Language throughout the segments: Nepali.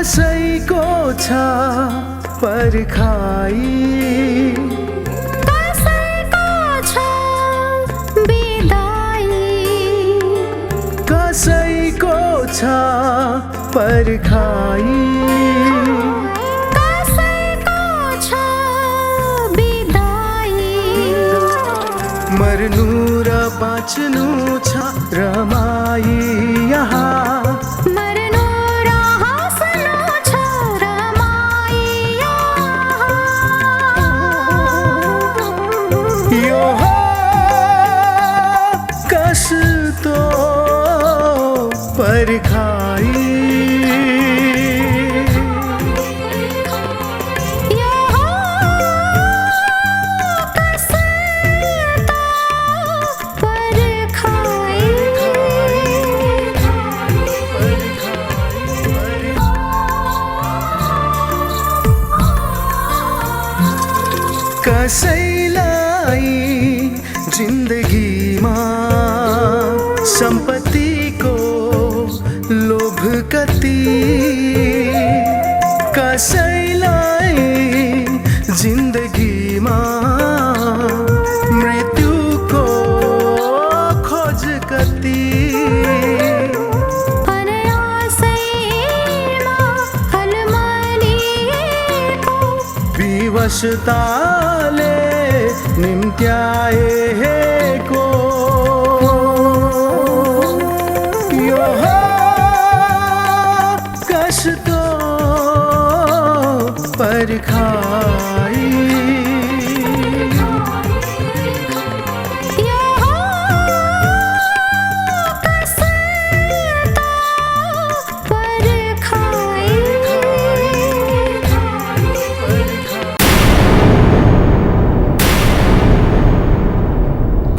कसैको छ पर्खाई, कसैको छ बिदाई, कसैको छ पर्खाई, कसैको छ बिदाई। मर्नु र बाँच्नु छ रमाई यहाँ, मर्नु र हाँस्नु छ रमाई यहाँ। यो हो कस्तो पर्खाई, यो हो कस्तो पर्खाई। कसैलाई जिन्दगीमा सम्पत्तिको लोभ कति, कसैलाई जिन्दगीमा मृत्युको खोज कति, अनायासैमा अलमलिएको विवशताले निम्त्याएको यो हो कस्तो पर्खाई, यो हो कस्तो पर्खाई।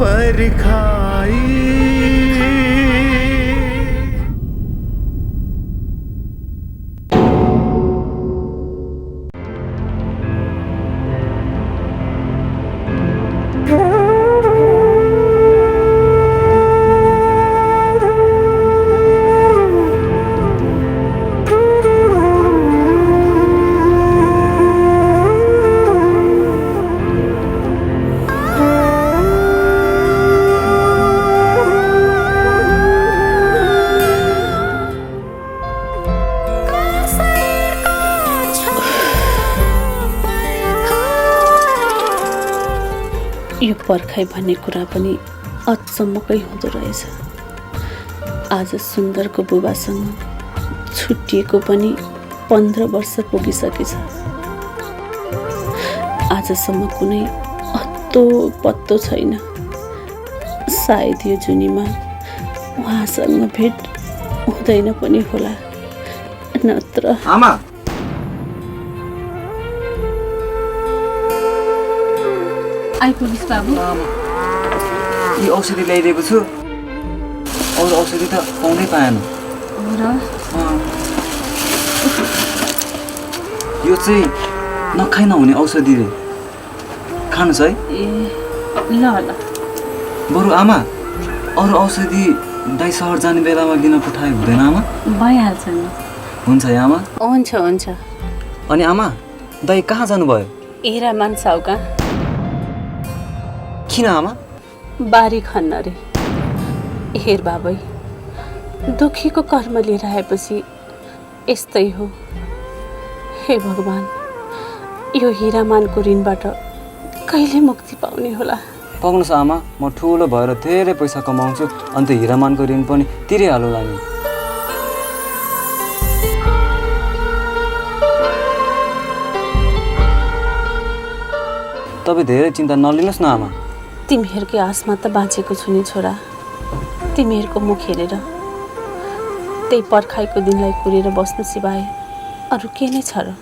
पर्खाई। यो पर्खाइ भन्ने कुरा पनि अचम्मकै हुँदो रहेछ। आज सुन्दरको बुबासँग छुट्टिएको पनि 15 वर्ष पुगिसकेछ। आजसम्म कुनै अत्तो पत्तो छैन। सायद यो जुनीमा उहाँसँग भेट हुँदैन पनि होला, नत्र। आमा आइपुगिस् बाबु। यी औषधि ल्याइदिएको छु, अरू औषधि त पाउनै पाएन। यो चाहिँ नखाइ नहुने औषधि रे, खानुहोस् है। ए ल ल। बरु आमा अरू औषधि दाइ सहर जाने बेलामा दिन पठाए हुँदैन आमा? भइहाल्छ नि। हुन्छ है आमा। हुन्छ हुन्छ। अनि आमा दाइ कहाँ जानुभयो? हिरामान साउका। किन आमा? बारी खन्न रे। हेर बाबै, दुखीको कर्म लिएर आएपछि यस्तै हो। हे भगवान, यो हिरामानको ऋणबाट कहिले मुक्ति पाउने होला? पाउनुहोस् आमा, म ठुलो भएर धेरै पैसा कमाउँछु, अन्त हिरामानको ऋण पनि तिरिहालौँला नि। तपाईँ धेरै चिन्ता नलिनुहोस् न आमा। तिमीहरूकै आसमा त बाँचेको छु नि छोरा। तिमीहरूको मुख हेरेर त्यही पर्खाइको दिनलाई कुरेर बस्नु सिवाय अरू के नै छ र?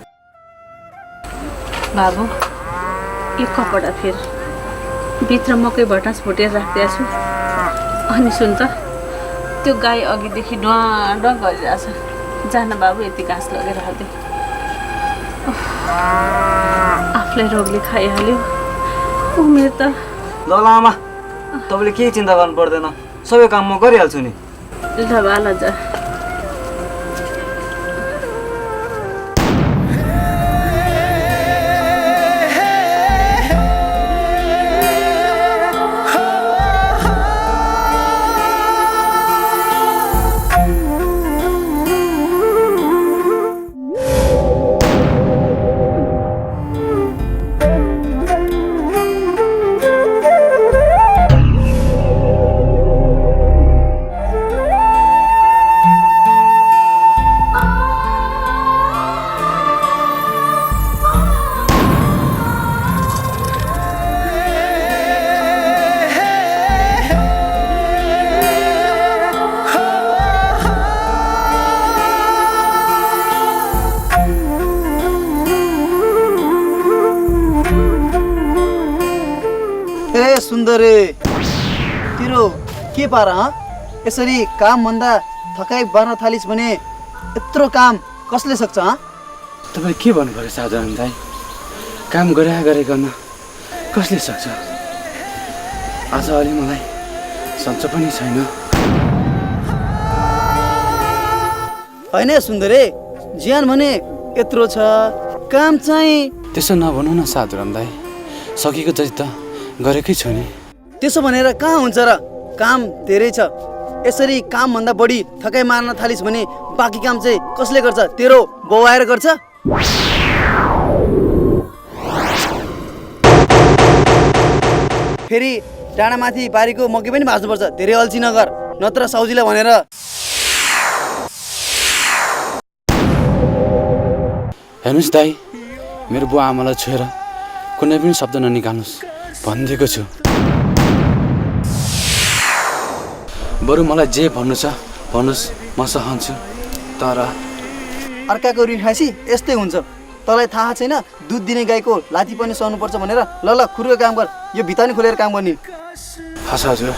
बाबु, यो कपडा फेर भित्र मकै भटास भुटेर राखिदिएको छु। अनि सुन त, त्यो गाई अघिदेखि डुवा डुवा गरिरहेछ। जान बाबु, यति घाँस लगेर हाल्दै। आफूलाई रोगले खाइहाल्यो, उमेर त। ल ल आमा, तपाईँले केही चिन्ता गर्नु पर्दैन, सबै काम म गरिहाल्छु नि। ल बा ल जा। सुन्दरे तिरो के पार यसरी काम भन्दा थकाइ बार्न थालिस् भने यत्रो काम कसले सक्छ तपाईँ के भन्नु पर्यो साधारण दाइ काम गरे गर्न कसले सक्छ आज अलि मलाई सन्चो पनि छैन होइन सुन्दरे ज्यान भने यत्रो छ काम चाहिँ त्यसो नभन्नु न साधारण दाइ सकेको जति त गरेकै छु नि त्यसो भनेर कहाँ हुन्छ र काम धेरै छ यसरी काम भन्दा बढी थकाइ मार्न थालिस् भने बाँकी काम चाहिँ कसले गर्छ तेरो बाउ आएर गर्छ फेरि डाँडामाथि बारीको मकै पनि भाँच्नुपर्छ धेरै अल्छी नगर नत्र साउजीलाई भनेर हेर्नुहोस् दाइ मेरो बुवा आमालाई छोएर कुनै पनि शब्द ननिकाल्नुहोस् भनिदिएको छु बरु मलाई जे भन्नु छ भन्नुहोस् म सहन्छु तर अर्काको ऋण खासी यस्तै हुन्छ तँलाई थाहा छैन दुध दिने गाईको लाठी पनि सहनुपर्छ भनेर ल खुर्को काम गर यो भित्ता नि खोलेर काम गर्ने हस् हजुर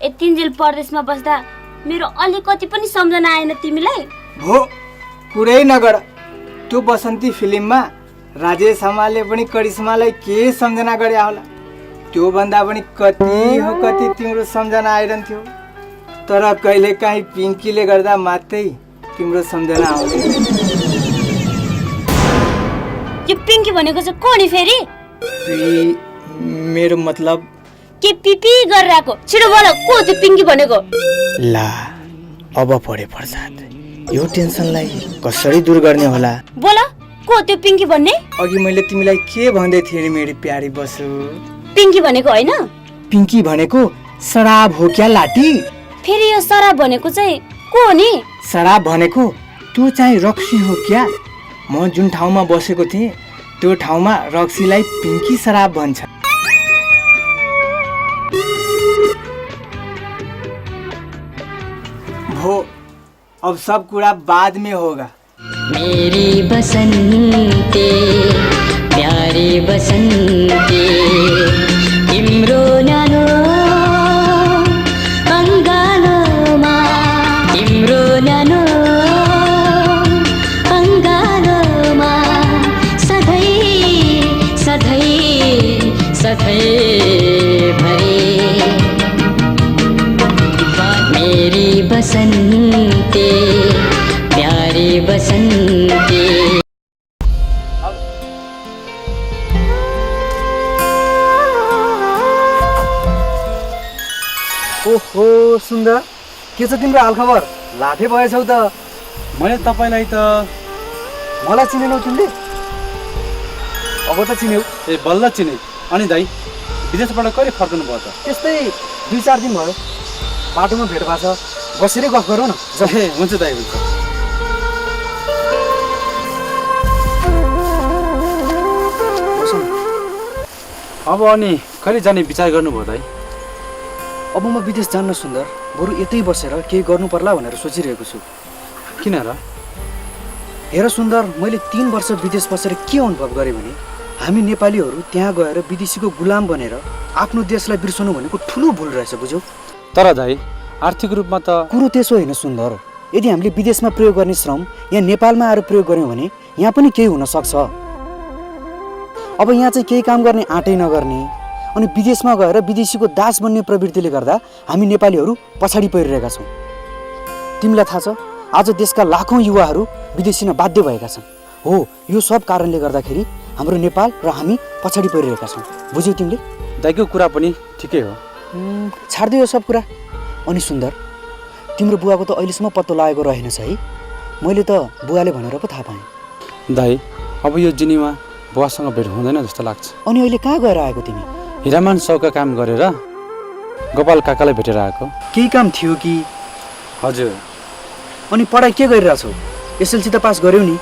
यतिन्जेल परदेशमा बस्दा मेरो अलिकति पनि सम्झना आएन तिमीलाई भो कुरै नगर त्यो बसन्ती फिल्ममा राजेश हमालले पनि करिश्मालाई के सम्झना गरे होला त्यो भन्दा पनि कति तिम्रो सम्झना आइरहन्थ्यो तर कहिले काहीँ पिङ्कीले गर्दा मात्रै तिम्रो सम्झना आउँछ यो पिङ्की भनेको चाहिँ को नि फेरि मेरो मतलब के पिपी गरिरहेको छिटो बोल को त्यो पिङ्की भनेको ला अब पढे प्रसाद यो टेन्सनलाई कसरी दूर गर्ने होला बोल को त्यो पिङ्की भन्ने अघि मैले तिमीलाई के भन्दै थिएँ नि मेरो प्यारी बसु पिङ्की भनेको होइन पिङ्की भनेको शराब हो क्या लाटी फेरि यो शराब भनेको चाहिँ को हो नि शराब भनेको त्यो चाहिँ रक्सी हो क्या म जुन ठाउँमा बसेको थिएँ त्यो ठाउँमा रक्सीलाई पिङ्की शराब भन्छ हो अब सब कुरा बाद में होगा मेरी बसन्ते प्यारी बसन्ते तिम्रो न्यानो अङ्गालोमा तिम्रो न्यानो अङ्गालोमा सधैँ सधैँ सधैँ भरे मेरी बसन्ते प्यारी बसन्ते ओहो सुन्दर के छ तिम्रो हालखबर लाठे भएछौ त मैले तपाईँलाई त मलाई चिनेनौ तिमीले अब त चिन्यौ ए बल्ल चिने अनि दाइ विदेशबाट कहिले फर्कनु भयो त त्यस्तै 2-4 दिन भयो बाटोमा भेट भएको छ बसेरै गफ गरौँ न ए हुन्छ दाइ हुन्छ अब अनि कहिले जाने विचार गर्नुभयो दाइ अब म विदेश जान्न सुन्दर बरु यतै बसेर केही गर्नु पर्ला भनेर सोचिरहेको छु किन र हेर सुन्दर मैले 3 वर्ष विदेश बसेर के अनुभव गरेँ भने हामी नेपालीहरू त्यहाँ गएर विदेशीको गुलाम बनेर आफ्नो देशलाई बिर्सनु भनेको ठुलो भुल रहेछ बुझ्यौ तर दाइ आर्थिक रूपमा त कुरो त्यसो होइन सुन्दर यदि हामीले विदेशमा प्रयोग गर्ने श्रम यहाँ नेपालमा आएर प्रयोग गर्यौँ भने यहाँ पनि केही हुन सक्छ अब यहाँ चाहिँ केही काम गर्ने आँटै नगर्ने अनि विदेशमा गएर विदेशीको दास बन्ने प्रवृत्तिले गर्दा हामी नेपालीहरू पछाडि परिरहेका छौँ तिमीलाई थाहा छ आज देशका लाखौँ युवाहरू विदेशिन बाध्य भएका छन् हो यो सब कारणले गर्दाखेरि हाम्रो नेपाल र हामी पछाडि परिरहेका छौँ बुझ्यौ तिमीले दाइको कुरा पनि ठिकै हो छाड्दियो यो सब कुरा अनि सुन्दर, तिम्रो बुवाको त अहिलेसम्म पत्तो लागेको रहेनछ है? मैले त बुवाले भनेर पो थाहा पाएँ। दाइ, अब यो जिनीमा बुवासँग भेट हुँदैन जस्तो लाग्छ। अनि अहिले कहाँ गएर आएको तिमी? हिरामान साउका काम गरेर गोपाल काकालाई भेटेर आएको। केही काम थियो कि? हजुर। अनि पढाइ के गरिरहेछौ? एसएलसी त पास गर्यौ नि?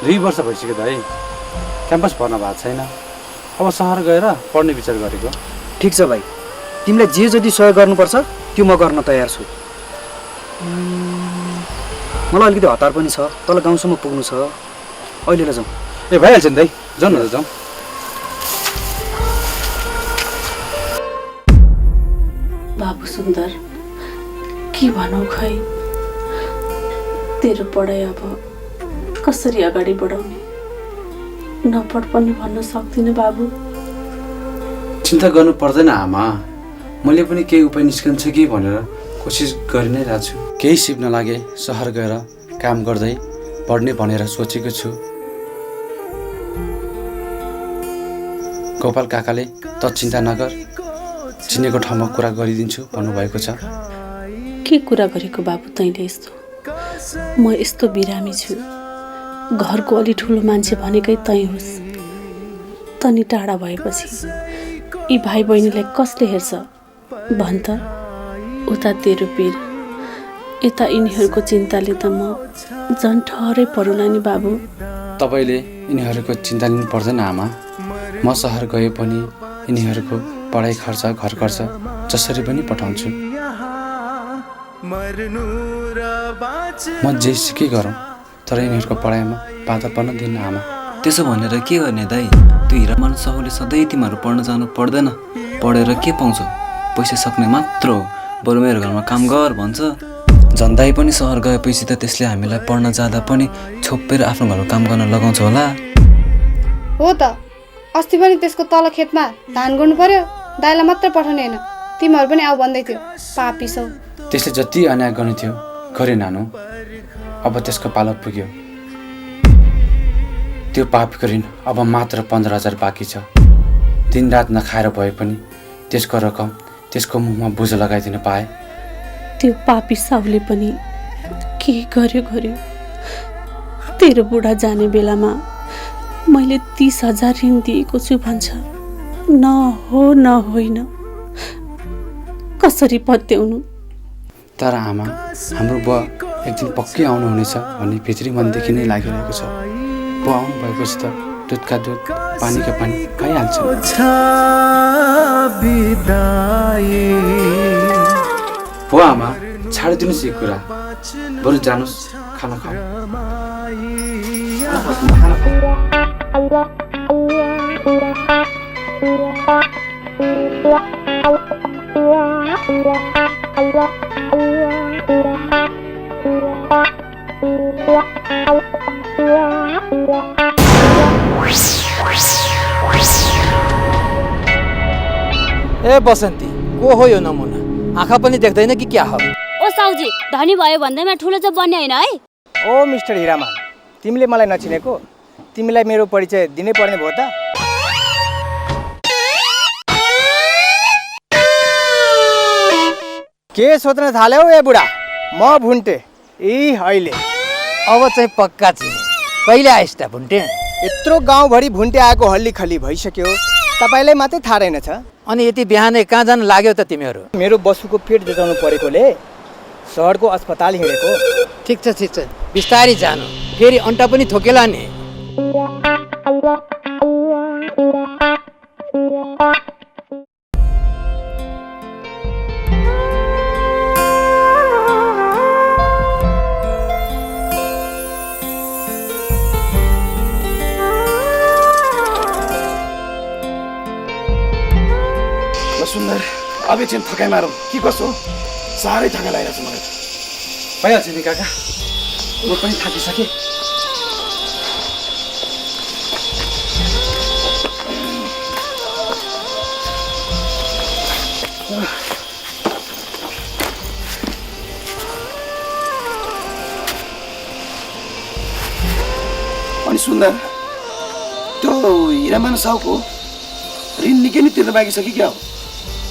2 वर्ष भइसक्यो दाइ, क्याम्पस भर्न भएको छैन। अब सहर गएर पढ्ने विचार गरेको। ठिक छ भाइ, तिमीलाई जे जति सहयोग गर्नुपर्छ त्यो म गर्न तयार छु। मलाई अलिकति हतार पनि छ, तल गाउँसम्म पुग्नु छ। अहिले जाउँ। ए भइहाल्छ नि दाइ, जाउँ न जाउँ। बाबु सुन्दर, के भनौ खै, तेरो पढाइ अब कसरी अगाडि बढाउने? नपढ पनि भन्न सक्दिनँ बाबु। चिन्ता गर्नु पर्दैन आमा, मैले पनि केही उपाय निस्कन्छ कि भनेर कोसिस गरि नै रहेको छु। केही सिप्न लागे सहर गएर काम गर्दै पढ्ने भनेर सोचेको छु। गोपाल काकाले त चिन्ता नगर, चिनेको ठाउँमा कुरा गरिदिन्छु भन्नुभएको छ। के कुरा गरेको बाबु तैँले यस्तो? म यस्तो बिरामी छु, घरको अलि ठुलो मान्छे भनेकै तैँ होस्। तनी टाढा भएपछि यी भाइ बहिनीलाई कसले हेर्छ भन् त? उता तेरो पीर, यता यिनीहरूको चिन्ताले त म झन् ठहरै परुला नि बाबु। तपाईँले यिनीहरूको चिन्ता लिनु पर्दैन आमा। म सहर गए पनि यिनीहरूको पढाइ खर्च, घर खर्च जसरी पनि पठाउँछु। म जे सिकै गरौँ तर यिनीहरूको पढाइमा बाधा पर्न दिन्न आमा। त्यसो भनेर के गर्ने दाइ? त्यो हिरामान साहुले सधैँ तिमीहरू पढ्न जानु पर्दैन, पढेर के पाउँछौ? पैसा सक्ने मात्र हो, बरु मेरो घरमा काम गर भन्छ। झन्दाइ पनि सहर गएपछि त त्यसले हामीलाई पढ्न जाँदा पनि छोपेर आफ्नो घरमा काम गर्न लगाउँछ होला। हो त, अस्ति पनि त्यसको तल खेतमा धान गर्नु पर्यो, दाइलाई मात्र पठाउने होइन, तिमीहरू पनि आऊ भन्दै थियो। पापी छौ। त्यसले जति अन्याय गर्ने थियो गरे नानु, अब त्यसको पालो पुग्यो। त्यो पापीको ऋण अब मात्र 15,000 बाँकी छ। दिनरात नखाएर भए पनि त्यसको रकम त्यसको मुखमा बोझ लगाइदिन पाए। त्यो पापी साउले पनि के गर्यो गर्यो। तेरो बुढा जाने बेलामा मैले 30,000 ऋण दिएको छु भन्छ। न हो न होइन, कसरी पत्याउनु? तर आमा, हाम्रो बुवा एक दिन पक्कै आउनुहुनेछ भन्ने भित्री मनदेखि नै लागिरहेको छ। बुवा आउनु भएपछि त दुधका दुध, पानीका पानी खाइहाल्छ। हो आमा, छाडिदिनुहोस् यो कुरा, बरु जानुहोस् खाना खाऊ। ए बसन्ती, को हो यो नमुना? आँखा पनि देख्दैन कि क्या हो? ओ साउजी, धनी भयो भन्दैमा ठुलो चाहिँ बन्ने होइन है? ओ मिस्टर हिरामान, तिमीले मलाई नचिनेको? तिमीलाई मेरो परिचय दिनै पर्ने भयो त? के सोध्न थाल्यौ ए बुढा? म भुन्टे यी अहिले। अब चाहिँ पक्का चिने। कहिले आइस् त भुन्टे? यत्रो गाउँभरि भुन्टे आएको हल्ली खल्ली भइसक्यो, तपाईँलाई मात्रै थाहा रहेनछ? अनि यति बिहानै कहाँ जान लाग्यो त तिमीहरू? मेरो बसुको पेट जचाउनु परेकोले सहरको अस्पताल हिँडेको। ठिक छ ठिक छ, बिस्तारी जानु, फेरि अन्टा पनि थोकेला नि। सुन्दर, अब एकछिन थकाइ मारौँ कि कसो? साह्रै थकाइ लागिरहेको छ मलाई। भइहाल्छ नि काका, म पनि थाकिसकेँ। अनि सुन्दर, त्यो हिरामान साहुको ऋण निकै नै तिर्न बाँकी छ कि क्या हो?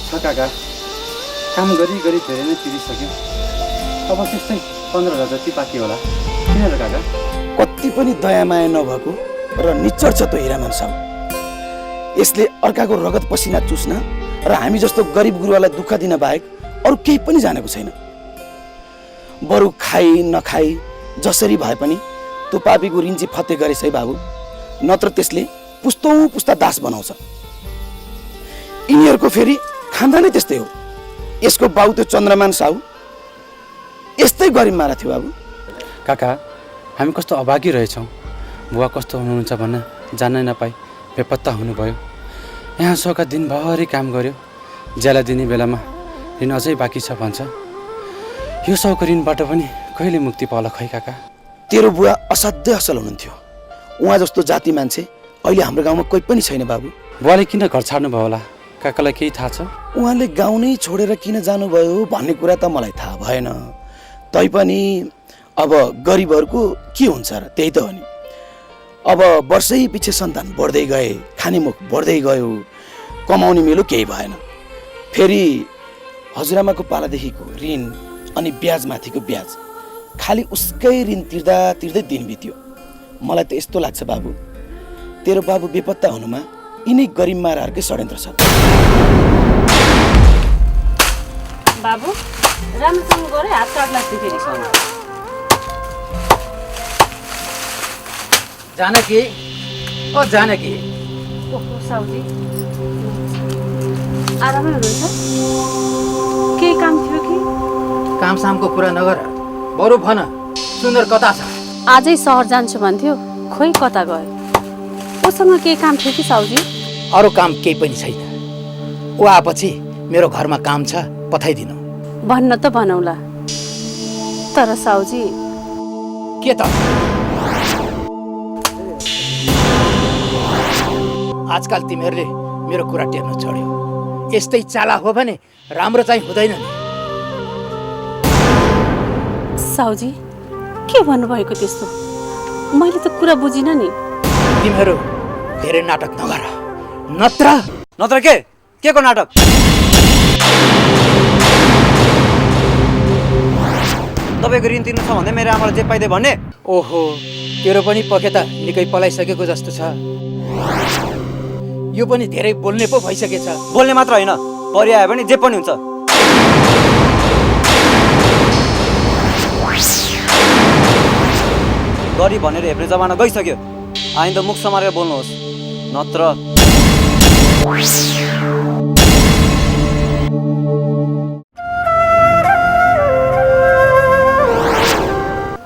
काका, काम गरी गरी धेरै नै तिरिसक्यो। अब त्यस्तै 15,000 जति बाँकी होला। किन र काका? कति पनि दया माया नभएको र निच्चर छ त्यो हिरामान साहु। यसले अर्काको रगत पसिना चुस्न र हामी जस्तो गरिब गुरुवालाई दुःख दिन बाहेक अरू केही पनि जानेको छैन। बरु खाई नखाई जसरी भए पनि त्यो पापीको रिन्ची फत्ते गरेछ है बाबु, नत्र त्यसले पुस्तौँ पुस्ता दास बनाउँछ। यिनीहरूको फेरि खानदानै त्यस्तै हो। यसको बाउ त्यो चन्द्रमान साहु यस्तै गरिब मारा थियो बाबु। काका, हामी कस्तो अभागी रहेछौँ। बुवा कस्तो हुनुहुन्छ भन्न जान्नै नपाई बेपत्ता हुनुभयो। यहाँ सोका दिनभरि काम गर्यो, ज्याला दिने बेलामा ऋण अझै बाँकी छ भन्छ। यो साउको ऋणबाट पनि कहिले मुक्ति पाउला खै काका? तेरो बुवा असाध्यै असल हुनुहुन्थ्यो। उहाँ जस्तो जाति मान्छे अहिले हाम्रो गाउँमा कोही पनि छैन बाबु। बुवाले किन घर छाड्नु भयो होला? काकालाई केही थाहा छ? उहाँले गाउँ नै छोडेर किन जानुभयो भन्ने कुरा त मलाई थाहा भएन। तैपनि अब गरिबहरूको के हुन्छ र, त्यही त हो नि। अब वर्षै पछि सन्तान बढ्दै गए, खाने मुख बढ्दै गयो, कमाउने मेलो केही भएन। फेरि हजुरआमाको पालादेखिको ऋण अनि ब्याजमाथिको ब्याज, खालि उसकै ऋण तिर्दा तिर्दै दिन बित्यो। मलाई त यस्तो लाग्छ बाबु, तेरो बाबु बेपत्ता हुनुमा यिनै गरिब माराहरूकै षड्यन्त्र छ। बाबु राम्रोसँग गरे, हात काट्ला फेरि। जानकी, ओ जानकी, ओहो साउजी, आरामै हुनुहुन्छ? केही काम थियो कि? काम सामको कुरा नगर, बरु भन सुन्दर कता छ? आजै सहर जान्छु भन्थ्यो, खोइ कता गयो। उसँग केही काम थियो कि साउजी? अरू काम केही पनि छैन। ऊ आएपछि मेरो घरमा काम छ, पठाइदिनु। भन्न त भनौला, तर साउजी के त आजकल तिमीहरूले मेरो कुरा टेर्न छोड्यो। यस्तै चाला हो भने राम्रो चाहिँ हुँदैन नि। साउजी के भन्नुभएको त्यस्तो? मैले त कुरा बुझिनँ नि। तिमीहरू धेरै नाटक नगर, नत्र के को नाटक? तपाईँको ऋण तिर्नु छ भन्दै मेरो आमालाई जे पाइदिए भन्ने? ओहो, तेरो पनि पखेटा निकै पलाइसकेको जस्तो छ। यो पनि धेरै बोल्ने पो भइसकेछ। बोल्ने मात्र होइन, परि आयो भने जे पनि हुन्छ। गरिब भनेर हेप्ने जमाना गइसक्यो। आइन्दा मुख समारेर बोल्नुहोस्, नत्र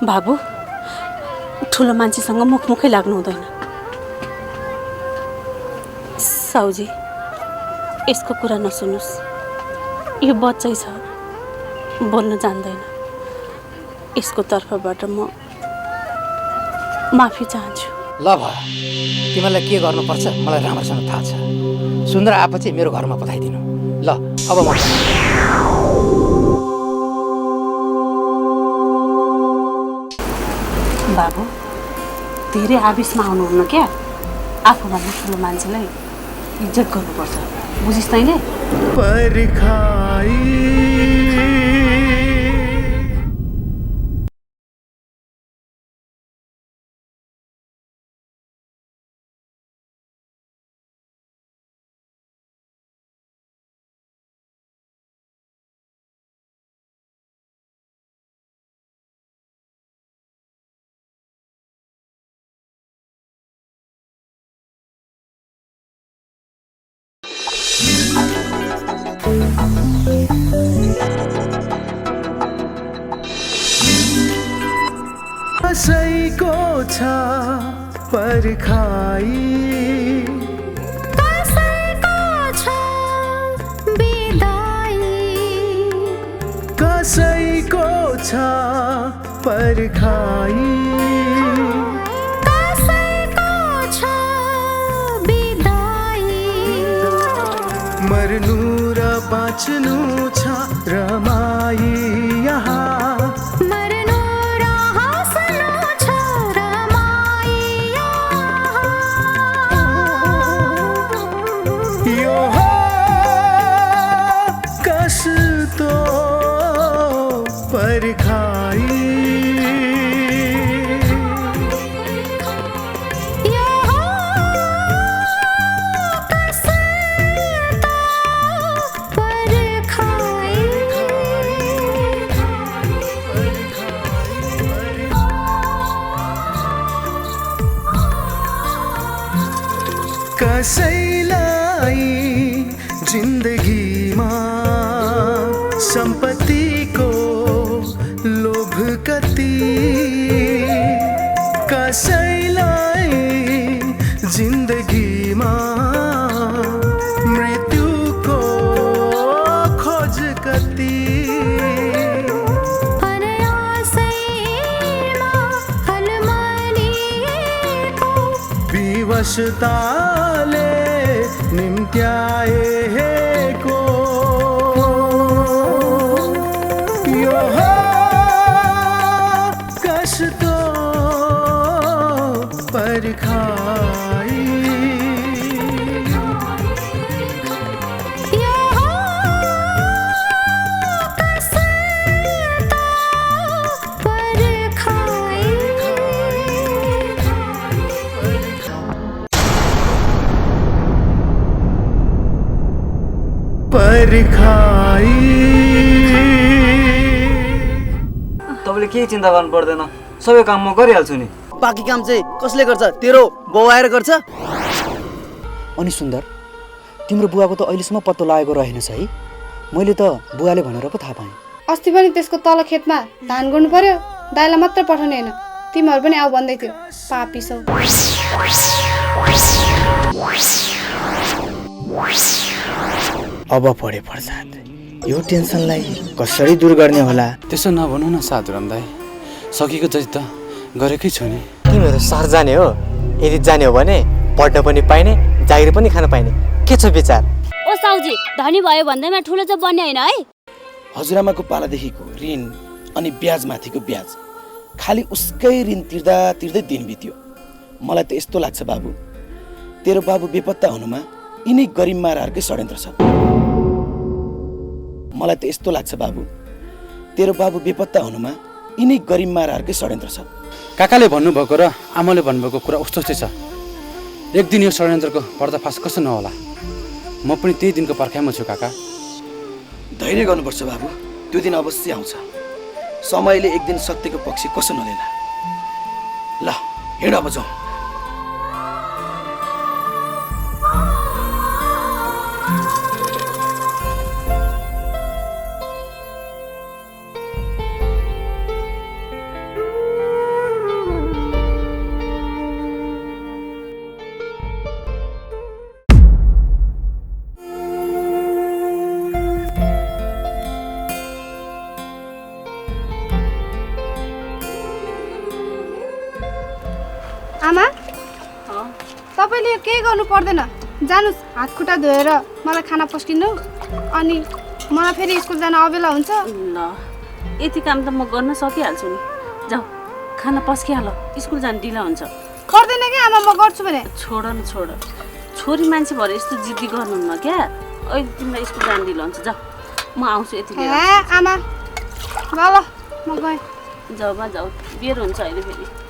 बाबु ठुलो मान्छेसँग मुखमुखै लाग्नु हुँदैन। साउजी यसको कुरा नसुन्नुहोस्, यो बच्चै छ, बोल्न जान्दैन। यसको तर्फबाट म माफी चाहन्छु। ल भयो, तिमीलाई के गर्नुपर्छ मलाई राम्रोसँग थाहा छ। सुन्दर आएपछि मेरो घरमा पठाइदिनु। ल अब म बाबु धेरै आवेशमा आउनुहुन्न क्या। आफूभन्दा ठुलो मान्छेलाई इज्जत गर्नुपर्छ, बुझिस् तैँले? कसैको छ पर्खाई, कसैको छ बिदाई, कसैको छ पर्खाई, कसैको छ बिदाई। मर्नु र बाँच्नु छ रमाई यहाँ, मर्नु र हाँस्नु छ रमाई यहाँ। यो हो कस्तो परखाई कसैलाई जिन्दगीमा सम्पत्तिको लोभ कति कसैलाई जिन्दगीमा मृत्युको खोज कति विवशताले निम्त्याएको यो हो कस्तो परखाई परखाई तपाईँले केही चिन्ता गर्नु पर्दैन, सबै काम म गरिहाल्छु नि। बाँकी काम चाहिँ कसले गर्छ? तेरो बाउ आएर गर्छ। अनि सुन्दर, तिम्रो बुवाको त अहिलेसम्म पत्तो लागेको रहेनछ है? मैले त बुवाले भनेर पो थाहा पाएँ। अस्ति पनि त्यसको तल खेतमा धान गर्नु पर्यो, दाइलाई मात्र पठाउने होइन, तिमीहरू पनि आऊ भन्दै थियो। पापी छौ। अब पढे प्रसाद, यो टेन्सनलाई कसरी दूर गर्ने होला? त्यसो नभन्नु न साधुराम दाई, सकेको जति त गरेकै छु नि। तिमीहरू सहर जाने हो? यदि जाने हो भने पढ्न पनि पाइने, जागिर पनि खान पाइने। के छ विचार? ओ साउजी, धनी भयो भन्दैमा ठुलो चाहिँ बन्ने होइन है? हजुरआमाको पालादेखिको ऋण अनि ब्याजमाथिको ब्याज, खालि उसकै ऋण तिर्दा तिर्दै दिन बित्यो। मलाई त यस्तो लाग्छ बाबु, तेरो बाबु बेपत्ता हुनुमा यिनै गरिब माराहरूकै षड्यन्त्र छ। मलाई त यस्तो लाग्छ बाबु, तेरो बाबु बेपत्ता हुनुमा यिनै गरिब माराहरूकै षड्यन्त्र छ। काकाले भन्नुभएको र आमाले भन्नुभएको कुरा उस्तो चाहिँ छ। एक दिन यो षड्यन्त्रको पर्दाफास कसो नहोला, म पनि त्यही दिनको पर्खाइमा छु काका। धैर्य गर्नुपर्छ बाबु, त्यो दिन अवश्य आउँछ। समयले एक दिन सत्यको पक्ष कसो नलेला। ल हिँड अब जाउँ। आमा, तपाईँले केही गर्नु पर्दैन, जानुहोस् हात खुट्टा धोएर मलाई खाना पस्किनु, अनि मलाई फेरि स्कुल जान अबेला हुन्छ। ल, यति काम त म गर्न सकिहाल्छु नि। जाऊ खाना पस्किहाल, स्कुल जान ढिला हुन्छ। पर्दैन क्या आमा, म गर्छु भने। छोड न छोड, छोरी मान्छे भएर यस्तो जिद्दी गर्नुहुन्न क्या। अहिले तिमीलाई स्कुल जान ढिला हुन्छ। जाऊ, म आउँछु यति बेला। आमा ल ल, म गएँ। जाऊ बा जाऊ, बेर हुन्छ अहिले फेरि।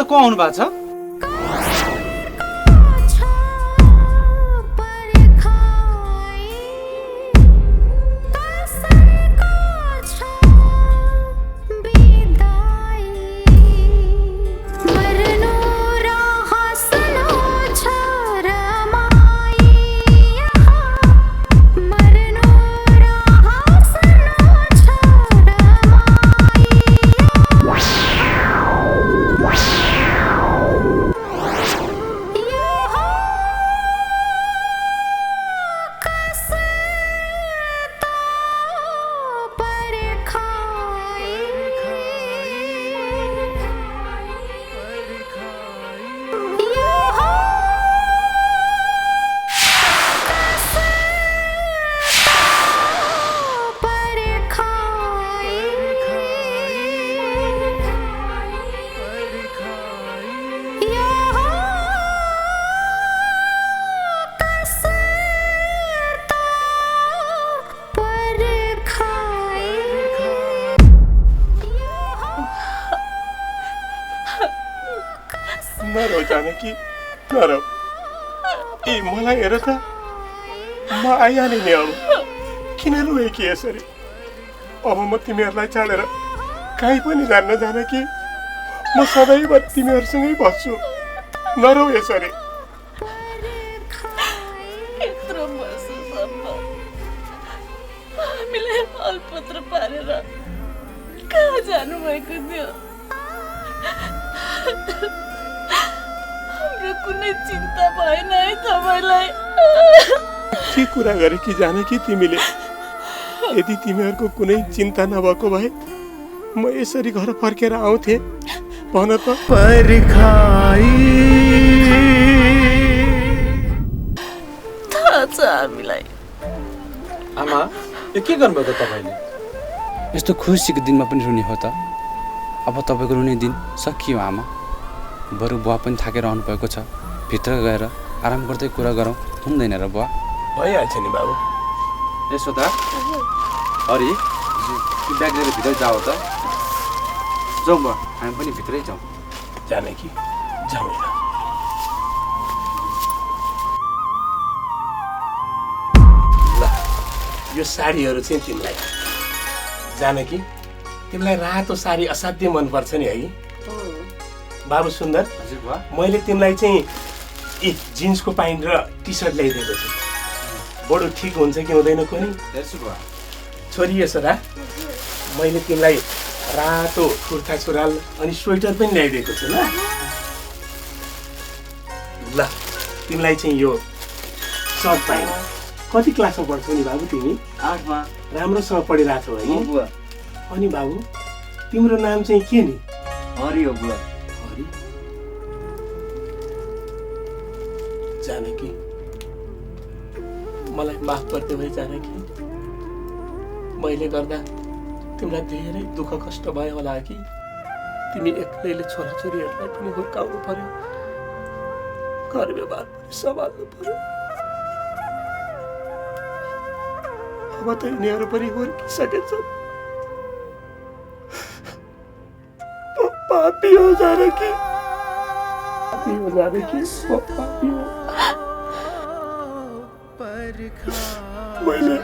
को आउनु भएको छ? नरौ जानकी नरौ। ए मलाई हेर त, म आइहालेँ नि अब। किन रोए कि यसरी? अब म तिमीहरूलाई छाडेर कहीँ पनि जान्न जानकी। म सधैँभर तिमीहरूसँगै बस्छु, नरौ यसरी। यत्रो वर्षसम्म हामीलाई अलपत्र पारेर कहाँ जानुभएको थियो? हाम्रो कुनै चिन्ता भएन है तपाईँलाई? के कुरा गरे कि जानकी तिमीले? यदि तिमीहरूको कुनै चिन्ता नभएको भए म यसरी घर फर्केर आउँथेँ भन त। थाहा छ हामीलाई। आमा, यो के गर्नुभयो त तपाईँले? यस्तो खुसीको दिनमा पनि रुने हो त? अब तपाईँको रुने दिन सकियो आमा। बरु बुवा पनि थाकेर आउनुभएको छ, भित्र गएर आराम गर्दै कुरा गरौँ, हुँदैन र बुवा? भइहाल्छ नि बाबु। यशोदा, हरि, ब्याग लिएर भित्र जाऊ त। जाउँ बुवा, हामी पनि भित्रै जाउँ। जानकी जाउँ। ल, यो साडीहरू चाहिँ तिमीलाई। जानकी, तिमीलाई रातो साडी असाध्यै मनपर्छ नि है? बाबु सुन्दर, हजुर बुवा। मैले तिमीलाई चाहिँ जिन्सको प्यान्ट र टी सर्ट ल्याइदिएको छु। बडो ठिक हुन्छ कि हुँदैन कोनी? हेर्छु बुवा। छोरी यशोदा, मैले तिमीलाई रातो कुर्ता सुरुवाल अनि स्वेटर पनि ल्याइदिएको छु। ल, तिमीलाई चाहिँ यो सर्ट प्यान्ट। कति क्लासमा पढ्छौ नि बाबु तिमी? 8मा। राम्रोसँग पढिरहेको छौ है? बुवा। अनि बाबु, तिम्रो नाम चाहिँ के नि? हरि हो बुवा। हरि? जानकी, मलाई माफ गरिदेऊ है जानकी। मैले गर्दा तिमीलाई धेरै दुःख कष्ट भयो होला कि? तिमी एक्लैले छोराछोरीहरूलाई पनि हुर्काउनु पर्यो, घर व्यवहार पनि सम्हाल्नु पर्यो। अब त यिनीहरू पनि हुर्किसकेछन्। पापी हो जानकी, पापी हो जानकी, पापी हो। मैले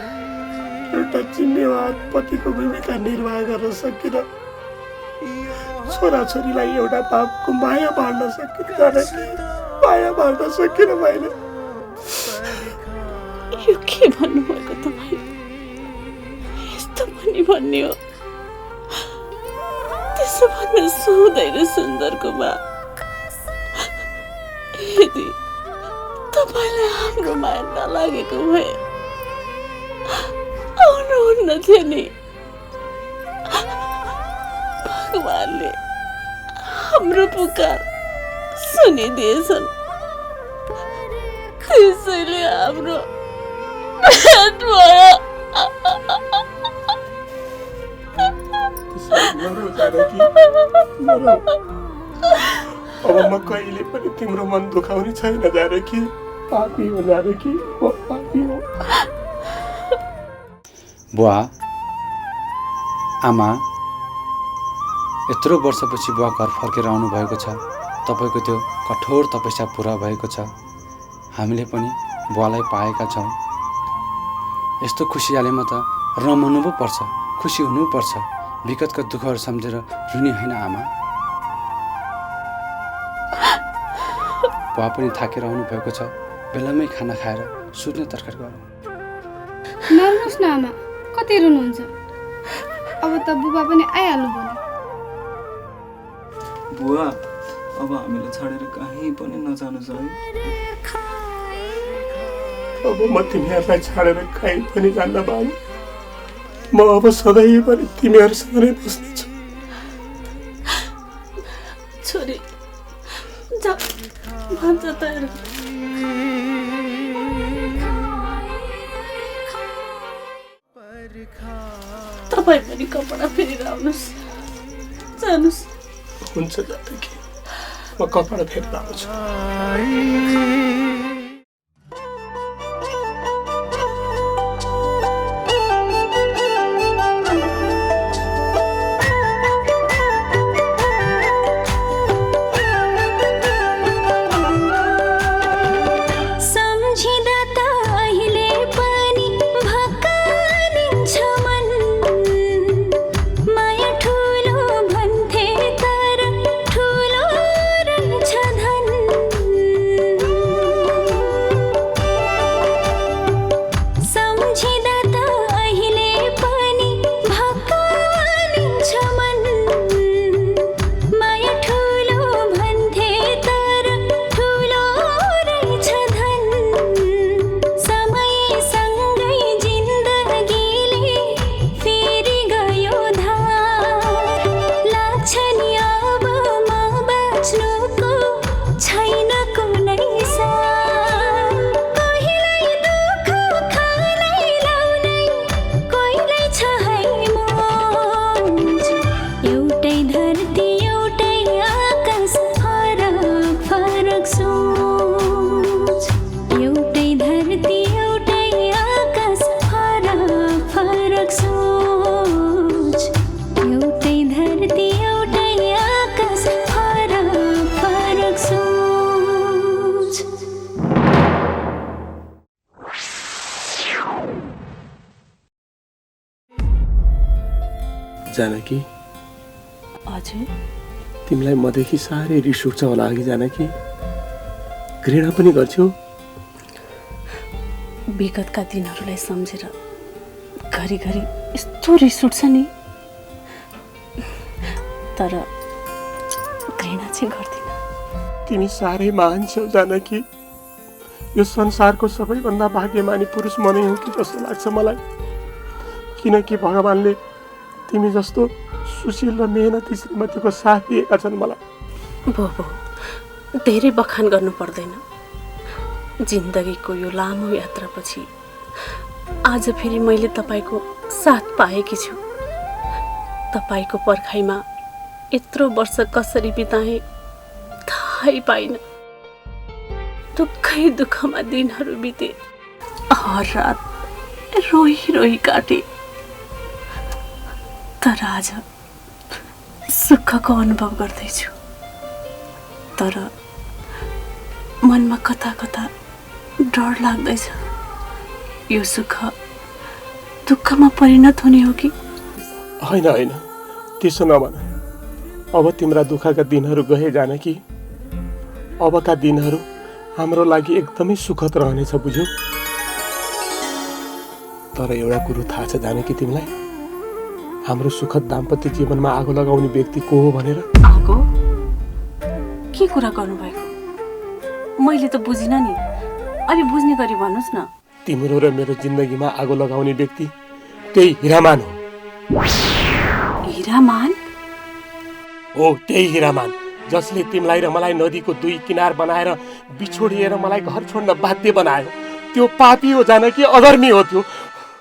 एउटा जिम्मेवार पतिको भूमिका निर्वाह गर्न सकिनँ। छोराछोरीलाई एउटा बापको माया बाँड्न सकिनँ जानकी, माया बाँड्न सकिनँ मैले। यो के भन्नुभएको तपाईँ? यस्तो पनि भन्ने हो? त्यसो भन्न सुहुँदैन सुन्दरको बा। यदि तपाईँलाई हाम्रो माया नलागेको भए आउनुहुन्न थियो नि। भगवानले हाम्रो पुकार सुनिदिएछन्, त्यसैले हाम्रो भेट भयो। अब म कहिले पनि तिम्रो मन दुखाउने छैन जानकी। पापी हो जानकी, म पापी हो। बुवा, आमा, यत्रो वर्षपछि बुवा घर फर्केर आउनु भएको छ। तपाईँको त्यो कठोर तपस्या पुरा भएको छ। हामीले पनि बुवालाई पाएका छौँ। यस्तो खुसियालीमा त रमाउनु पो पर्छ, खुसी हुनु पर्छ। विगतका दुःखहरू सम्झेर रुने होइन आमा। बुवा पनि थाकेर आउनु भएको छ। बेलामै खाना खाएर सुत्ने तर्खर गरौँ। नर्नुहोस् न आमा, कतै रुनुहुन्छ? अब त बुबा पनि आइहाल्नु भयो। बुवा, अब हामीलाई छाडेर कहीँ पनि नजानुहोस् है। अब म तिमीहरूलाई छाडेर कहीँ पनि जान्न बाबु। म अब सधैँभरि तिमीहरूसँग नै बस्नेछु। छोरी जा भन्छ तयार। तपाईँ पनि कपडा फेरेर आउनुहोस्, जानुहोस्। हुन्छ जानकी, म कपडा फेरेर आउँछु। छैन कुनै साल कहिल्यै दुःख खानै लाउनै कोहीलाई छ है मोज एउटै धरती एउटै आकाश फरक फरक सोच एउटै धरती एउटै आकाश फरक फरक सोच एउटै धरती एउटै आकाश फरक फरक सोच जानकी हजुर तिमीलाई मदेखि साह्रै रिस उठ्छ होला अघि जानकी घृणा पनि गर्छौ विगतका दिनहरूलाई सम्झेर घरिघरि यस्तो रिस उठ्छ नि तर घृणा चाहिँ गर्दिन तिमी साह्रै महान छौ जानकी यो संसारको सबैभन्दा भाग्यमानी पुरुष म नै हुँ कि जस्तो लाग्छ मलाई किनकि भगवानले तिमी जस्तो सुशील र मेहनती श्रीमतीको साथ दिएका छन् मलाई भो धेरै बखान गर्नु पर्दैन जिन्दगीको यो लामो यात्रापछि आज फेरि मैले तपाईँको साथ पाएकी छु तपाईँको पर्खाइमा यत्रो वर्ष कसरी बिताएँ थाहै पाइन दुःखै दुःखमा दिनहरू बिते हर रात रोही रोही काटे तर आज सुखको अनुभव गर्दैछु तर मनमा कता कता डर लाग्दैछ यो सुख दुःखमा परिणत हुने हो कि होइन होइन त्यसो नभन अब तिम्रा दुःखका दिनहरू गए जानकी अबका दिनहरू हाम्रो लागि एकदमै सुखद रहनेछ बुझ्यौ तर एउटा कुरो थाहा छ जानकी तिमीलाई हाम्रो सुखद दाम्पत्य जीवनमा आगो लगाउने व्यक्ति को हो भनेर आगो के कुरा गर्नुभएको मैले त बुझिन नि अलि बुझ्ने गरी भन्नुहोस् न तिम्रो र मेरो जिन्दगीमा आगो लगाउने व्यक्ति त्यही हिरामान हो हिरामान हो त्यही हिरामान जसले तिमीलाई र मलाई नदीको दुई किनार बनाएर बिछोडिएर मलाई घर छोड्न बाध्य बनायो त्यो पापी हो जानकी अधर्मी हो त्यो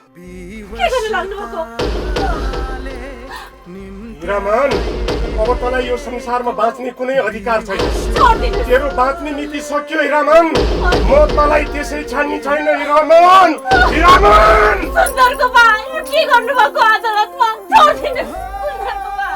के गर्न लाग्नुभएको हिरामान अब तँलाई यो संसारमा बाँच्ने कुनै अधिकार छैन तेरो बाँच्ने मिति सक्यो हिरामान म तँलाई त्यसै छाड्ने छैन हिरामान हिरामान सुन्दरको बा के गर्नुभएको अदालतमा छोड्दिनु सुन्दरको बा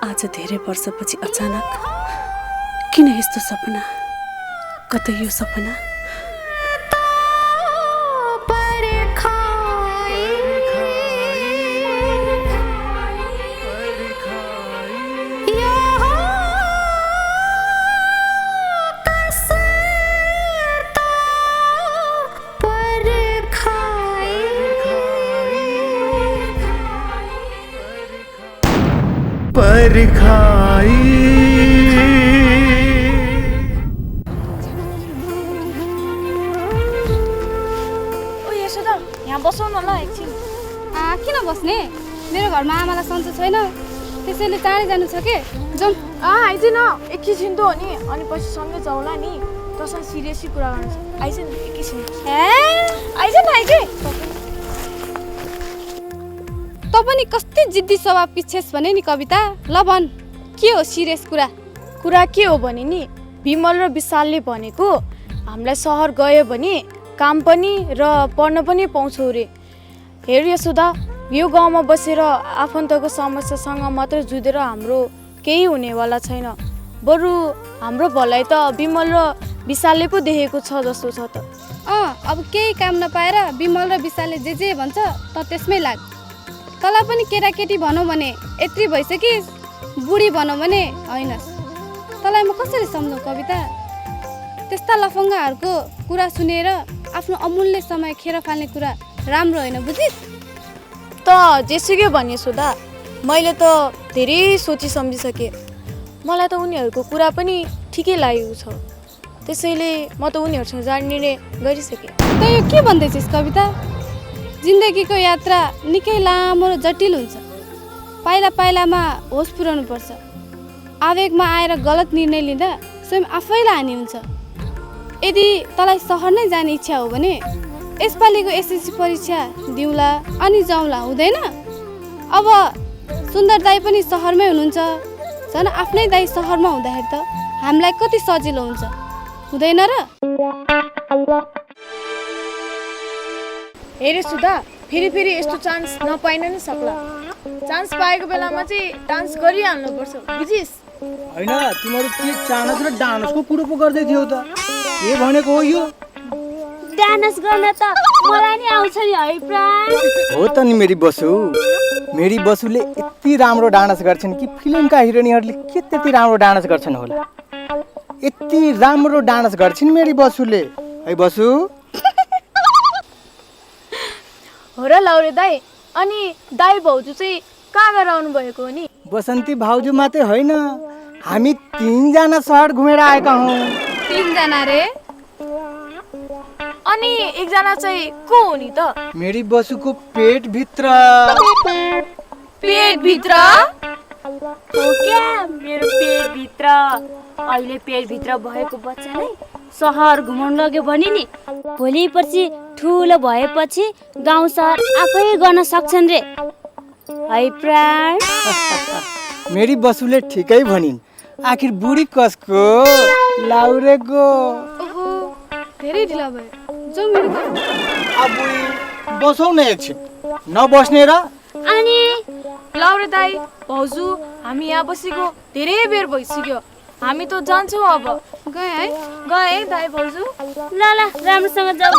आज धेरै वर्षपछि अचानक किन यस्तो सपना कतै यो सपना पर लिखाई। ओ यशोदा यहाँ बसौँ न ल एकछिन। किन बस्ने? मेरो घरमा आमालाई सन्चो छैन, त्यसैले चाँडै जानु छ के? जाउँ। आइज न एकैछिन त हो नि, अनि पछि सँगै जाउँला नि। तसँग सिरियसली कुरा गर्नु छ। आइज न एकैछिन। आइज न आइज। त पनि कति जिद्दी स्वभाव पिच्छेस भने नि कविता। ल भन्, के हो सिरियस कुरा? कुरा के हो भने नि, विमल र विशालले भनेको हामीलाई सहर गयो भने काम पनि र पढ्न पनि पाउँछौ रे। हेर यशोदा, यो गाउँमा बसेर आफन्तको समस्यासँग मात्र जुधेर हाम्रो केही हुनेवाला छैन। बरु हाम्रो भलाइ त विमल र विशालले पो देखेको छ जस्तो छ त। अब केही काम नपाएर विमल र विशालले जे भन्छ त त्यसमै लाग। तँलाई पनि केटाकेटी भनौँ भने यत्रो भइसकिस्, बुढी भनौँ भने होइनस्। तँलाई म कसरी सम्झौँ कविता? त्यस्ता लफङ्गाहरूको कुरा सुनेर आफ्नो अमूल्य समय खेर फाल्ने कुरा राम्रो होइन, बुझिस्? त जेसुकै भने सुधा, मैले त धेरै सोची सम्झिसकेँ। मलाई त उनीहरूको कुरा पनि ठिकै लागेको छ, त्यसैले म त उनीहरूसँग जाने निर्णय गरिसकेँ। त यो के भन्दैछस् कविता? जिन्दगीको यात्रा निकै लामो र जटिल हुन्छ। पाइला पाइलामा होस पुर्याउनुपर्छ। आवेगमा आएर गलत निर्णय लिँदा स्वयं आफैलाई हानि हुन्छ। यदि तँलाई सहर नै जाने इच्छा हो भने यसपालिको एसएससी परीक्षा दिउँला अनि जाउँला, हुँदैन? अब सुन्दर दाई पनि सहरमै हुनुहुन्छ, झन् आफ्नै दाई सहरमा हुँदाखेरि त हामीलाई कति सजिलो हुन्छ, हुँदैन र? हेरे सुधा, फेरि यस्तो चान्स नपाइन नि सक्ला। चान्स पाएको बेलामा चाहिँ डान्स गरिहाल्नुपर्छ, बुझिस्? होइन, तिमीहरू के चानस र डान्सको कुरो पो गर्दै थियौ त? के भनेको हो यो? डान्स गर्न त मलाई नि आउँछ नि है प्राण। हो त नि मेरी बसुले यति राम्रो डान्स गर्छन् कि फिल्मका हिरोइनहरूले के त्यति राम्रो डान्स गर्छन् होला। यति राम्रो डान्स गर्छिन् मेरी बसुले। है बसु? हो र लाउरे दाई, अनि दाई भाउजू चाहिँ कहाँ गएर आउनु भएको हो नि? बसन्ती भाउजू मात्रै होइन, हामी 3 जना सहर घुमेर आएका हौँ। 3 जना रे? अनि एकजना चाहिँ को हो नि त? मेरी बसुको पेटभित्र। पेटभित्र? हो क्या, मेरो पेटभित्र। अहिले पेटभित्र भएको बच्चालाई सहर घुमाउन लग्यो भने नि भोलि पर्सि ठुलो भएपछि गाउँ सहर आफै गर्न सक्छन् रे है प्राण। मेरी बसुले ठिकै भनिन्। आखिर बुढी कसको? लाउरेको। ओहो, धेरै ढिला भयो। जाउँ मेरो घर। अब बसौँ न एकछिन, नबस्ने र? अनि लाउरे दाई भाउजू, हामी यहाँ बसेको धेरै बेर भइसक्यो, हामी त जान्छौँ अब। गए है? गए दाई भाउजू। ल राम्रोसँग जाऊ।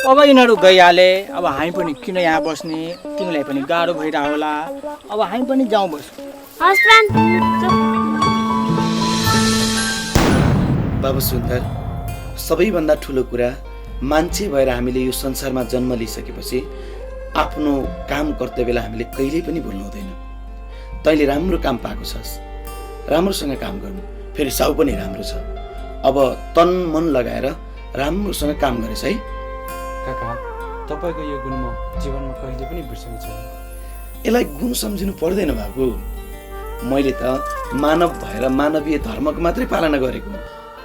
अब यिनीहरू गइहाले, अब हामी पनि किन यहाँ बस्ने? तिमीलाई पनि गाह्रो भइरह होला। अब हामी पनि जाउँ बस। हस् प्राण। बाबु सुन्दर, सबैभन्दा ठुलो कुरा, मान्छे भएर हामीले यो संसारमा जन्म लिइसकेपछि आफ्नो काम कर्तव्यलाई हामीले कहिल्यै पनि भुल्नु हुँदैन। तैँले राम्रो काम पाएको छस्, राम्रोसँग काम गर्नु, फेरि साउ पनि राम्रो छ। अब तन मन लगाएर राम्रोसँग काम गरेछ है। काका, तपाईँको यो गुण म जीवनमा कहिले पनि बिर्सने छैन। यसलाई गुण सम्झिनु पर्दैन बाबु। मैले त मानव भएर मानवीय धर्मको मात्रै पालना गरेको।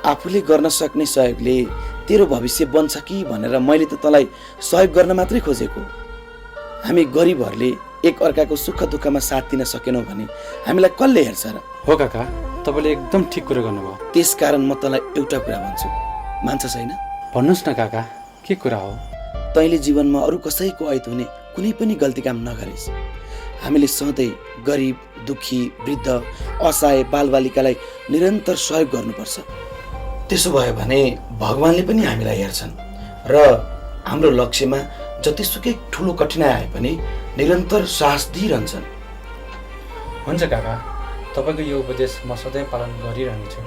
आफूले गर्न सक्ने सहयोगले तेरो भविष्य बन्छ कि भनेर मैले त तँलाई सहयोग गर्न मात्रै खोजेको। हामी गरिबहरूले एक अर्काको सुख दुःखमा साथ दिन सकेनौँ भने हामीलाई कसले हेर्छ र? हो काका, तपाईँले एकदम ठिक कुरा गर्नुभयो। त्यसकारण म तँलाई एउटा कुरा भन्छु, मान्छ छैन? भन्नुहोस् न काका, के कुरा हो? तैँले जीवनमा अरू कसैको ऐत हुने कुनै पनि गल्ती काम नगरेस्। हामीले सधैँ गरिब, दुखी, वृद्ध, असहाय बालबालिकालाई निरन्तर सहयोग गर्नुपर्छ। त्यसो भयो भने भगवानले पनि हामीलाई हेर्छन् र हाम्रो लक्ष्यमा जतिसुकै ठुलो कठिनाइ आए पनि निरन्तर साहस दिइरहन्छन्। हुन्छ काका, तपाईँको यो उपदेश म सधैँ पालन गरिरहनेछु।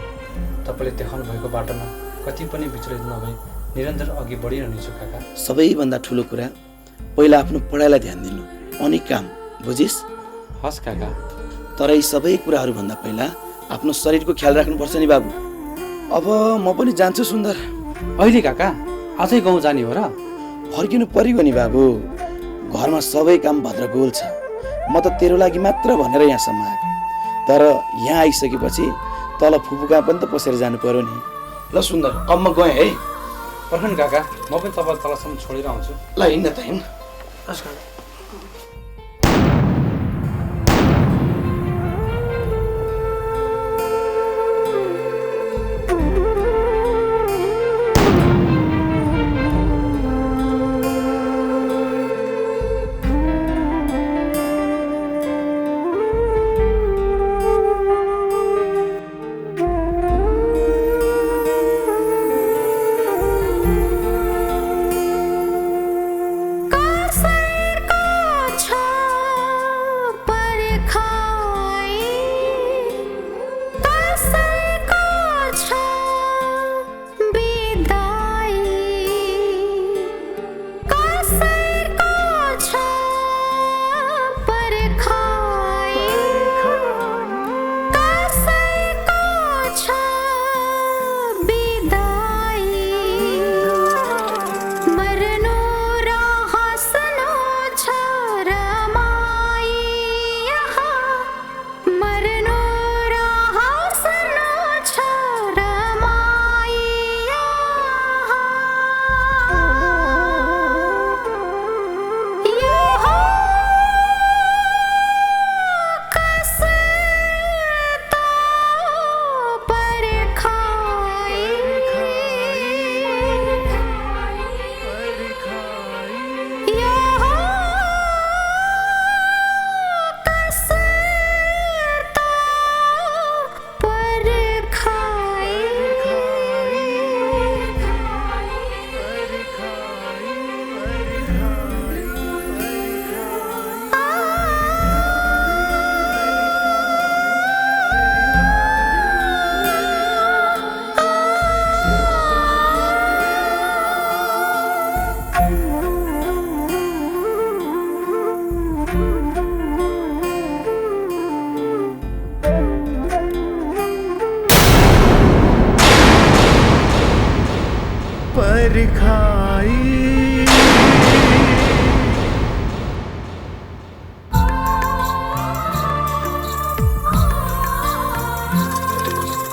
तपाईँले देखाउनु भएको बाटोमा कति पनि विचलित नभई निरन्तर अघि बढिरहनेछु काका। सबैभन्दा ठुलो कुरा, पहिला आफ्नो पढाइलाई ध्यान दिनु, अनि काम, बुझिस्? हस् काका। तर यी सबै कुराहरूभन्दा पहिला आफ्नो शरीरको ख्याल राख्नुपर्छ नि बाबु। अब म पनि जान्छु सुन्दर। अहिले काका अझै गाउँ जाने हो र? फर्किनु परिगयो नि बाबु, घरमा सबै काम भद्रगोल छ। म त तेरो लागि मात्र भनेर यहाँसम्म आएको, तर यहाँ आइसकेपछि तल फुपूका पनि त पसेर जानु पर्यो नि। ल सुन्दर, अब म गएँ है। पर्खनु काका, म पनि तपाईँलाई तलसम्म छोडेर आउँछु। ल हिँड्न त हिँड्न।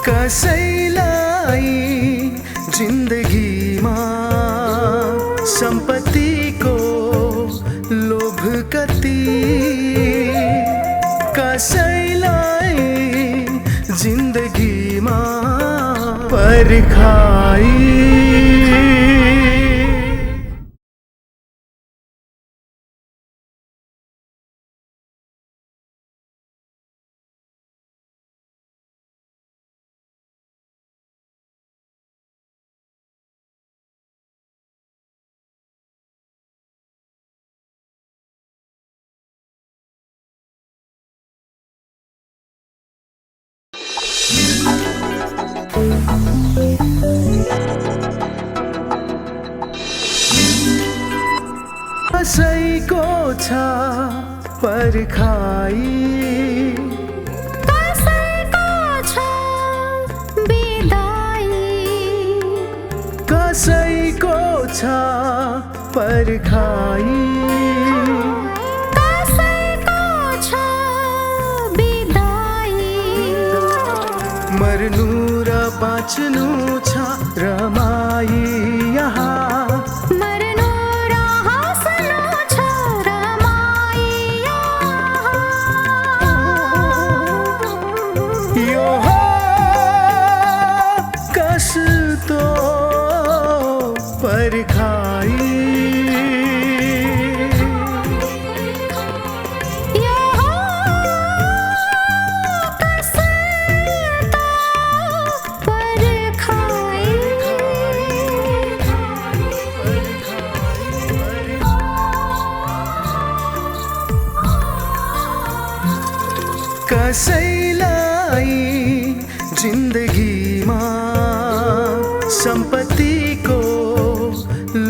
कसैलाई जिन्दगीमा सम्पत्तिको लोभ कति, कसैलाई जिन्दगीमा पर्खाई। कसैको छ पर्खाई, कसैको छ बिदाई, कसैको छ पर्खाई, कसैको छ बिदाई। मर्नु र बाँच्नु छ रमाई यहाँ, कसैलाई जिन्दगीमा सम्पत्तिको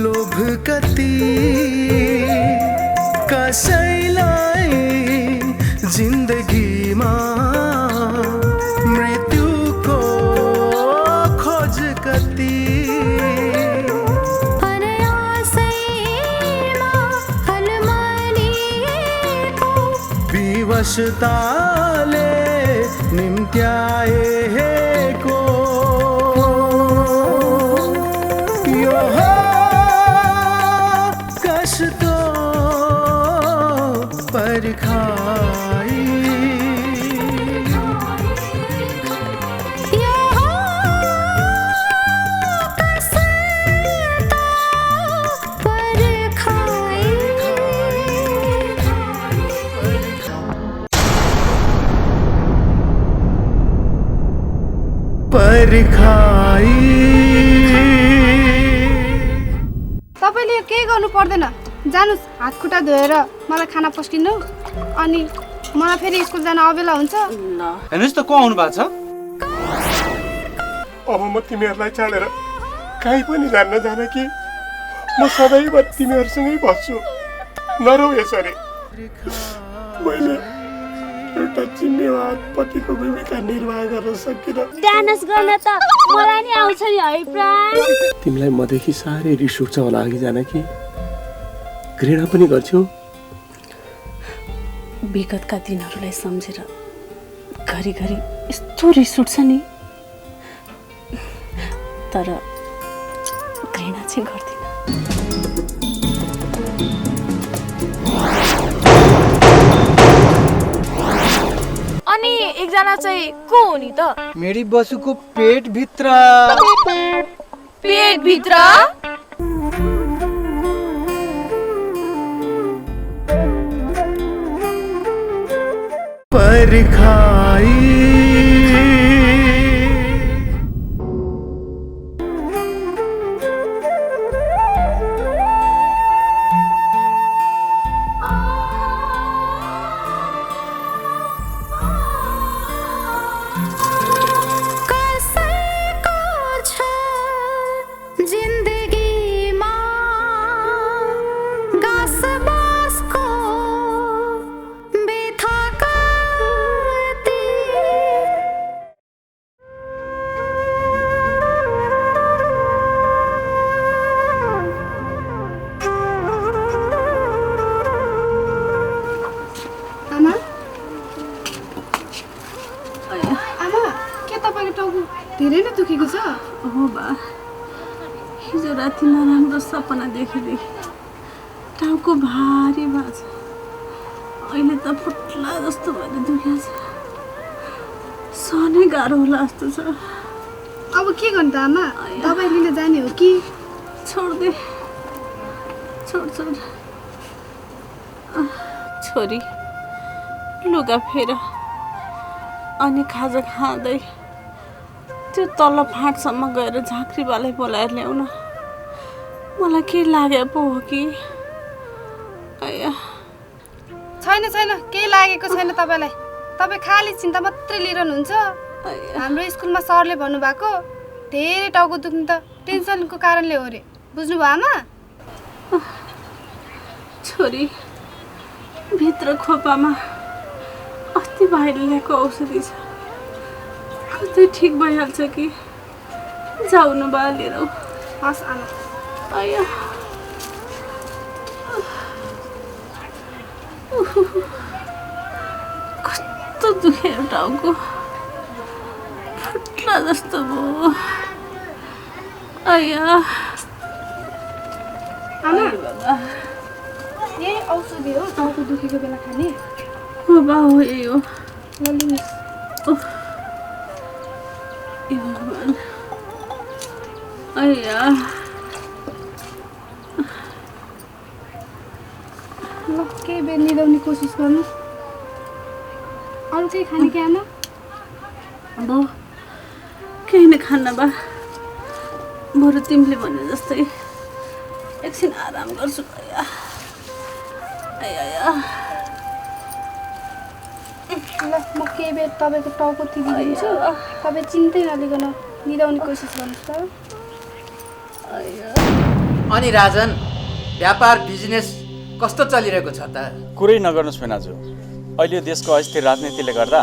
लोभ कति, कसैलाई जिन्दगीमा पशुताले निम्त्याएको यो हो कस्तो पर्खाई तपाईँले केही गर्नु पर्दैन, जानुहोस् हात खुट्टा धोएर मलाई खाना पस्किनु, अनि मलाई फेरि स्कुल जान अबेला हुन्छ। हेर्नुहोस् त को आउनु भएको छ। अब म तिमीहरूलाई छाडेर कहीँ पनि जान्न जान कि म सधैँ तिमीहरूसँगै बस्छु। नरौ यसरी। मैले एउटा जिम्मेवार पतिको भूमिका निर्वाह गर्न सकिनँ। डान्स गर्न त मलाई नि आउँछ नि है प्राण। तिमीलाई मदेखि साह्रै रिस उठ्छ होला अघि जान कि घृणा पनि गर्छौ। विगतका दिनहरूलाई सम्झेर घरिघरि यस्तो रिस उठ्छ नि, तर घृणा चाहिँ गर्दिनँ। अनि एकजना चाहिँ को हो नि त? मेरी बसुको पेटभित्र। पेटभित्र? पर्खाई धेरै नै दुखेको छ। हो बा, हिजो राति नराम्रो सपना देखेदेखि टाउको भारी भएको छ। अहिले त फुट्ला जस्तो भएर दुखेको छ। सहनै गाह्रो होला जस्तो छ। अब के गर्नु त आमा, दबाई लिन जाने हो कि? छोड्दे, छोड छोड। छोरी लुगा फेर अनि खाजा खाँदै त्यो तल फाँटसम्म गएर झाँक्रीबालाई बोलाएर ल्याउन। मलाई के लागे पो हो कि? छैन छैन, केही लागेको छैन तपाईँलाई। तपाईँ खाली चिन्ता मात्रै लिइरहनुहुन्छ। हाम्रो स्कुलमा सरले भन्नुभएको धेरै टाउको दुख्नु त टेन्सनको कारणले हो रे, बुझ्नुभयो आमा? छोरी भित्र खोपामा अस्ति भाइले ल्याएको औषधि छ, कतै ठिक भइहाल्छ कि? जाउनु बा लिएर। हस् आमा। आया कस्तो दुख्यो टाउको, फुट्ला जस्तो भयो। आया आमा, यही औषधि हो टाउको दुखेको बेला खाने? हो बा, हो यही हो। लिनुहोस्। ए भगवान, आया ल केही बेर निदाउने कोसिस गर्नु। अरू केही खाने कि आमा? अब केही नै खान्न बा, बरु तिमीले भने जस्तै एकछिन आराम गर्छु। आया आया ल म केही बेर तपाईँको टाउको तिरिदिन्छु, तपाईँ चिन्तै नलिकन निदाउने कोसिस गर्नुहोस् त। अनि राजन, व्यापार बिजनेस कस्तो चलिरहेको छ त? कुरै नगर्नुहोस् मेनाजु, अहिले देशको अस्थिर राजनीतिले गर्दा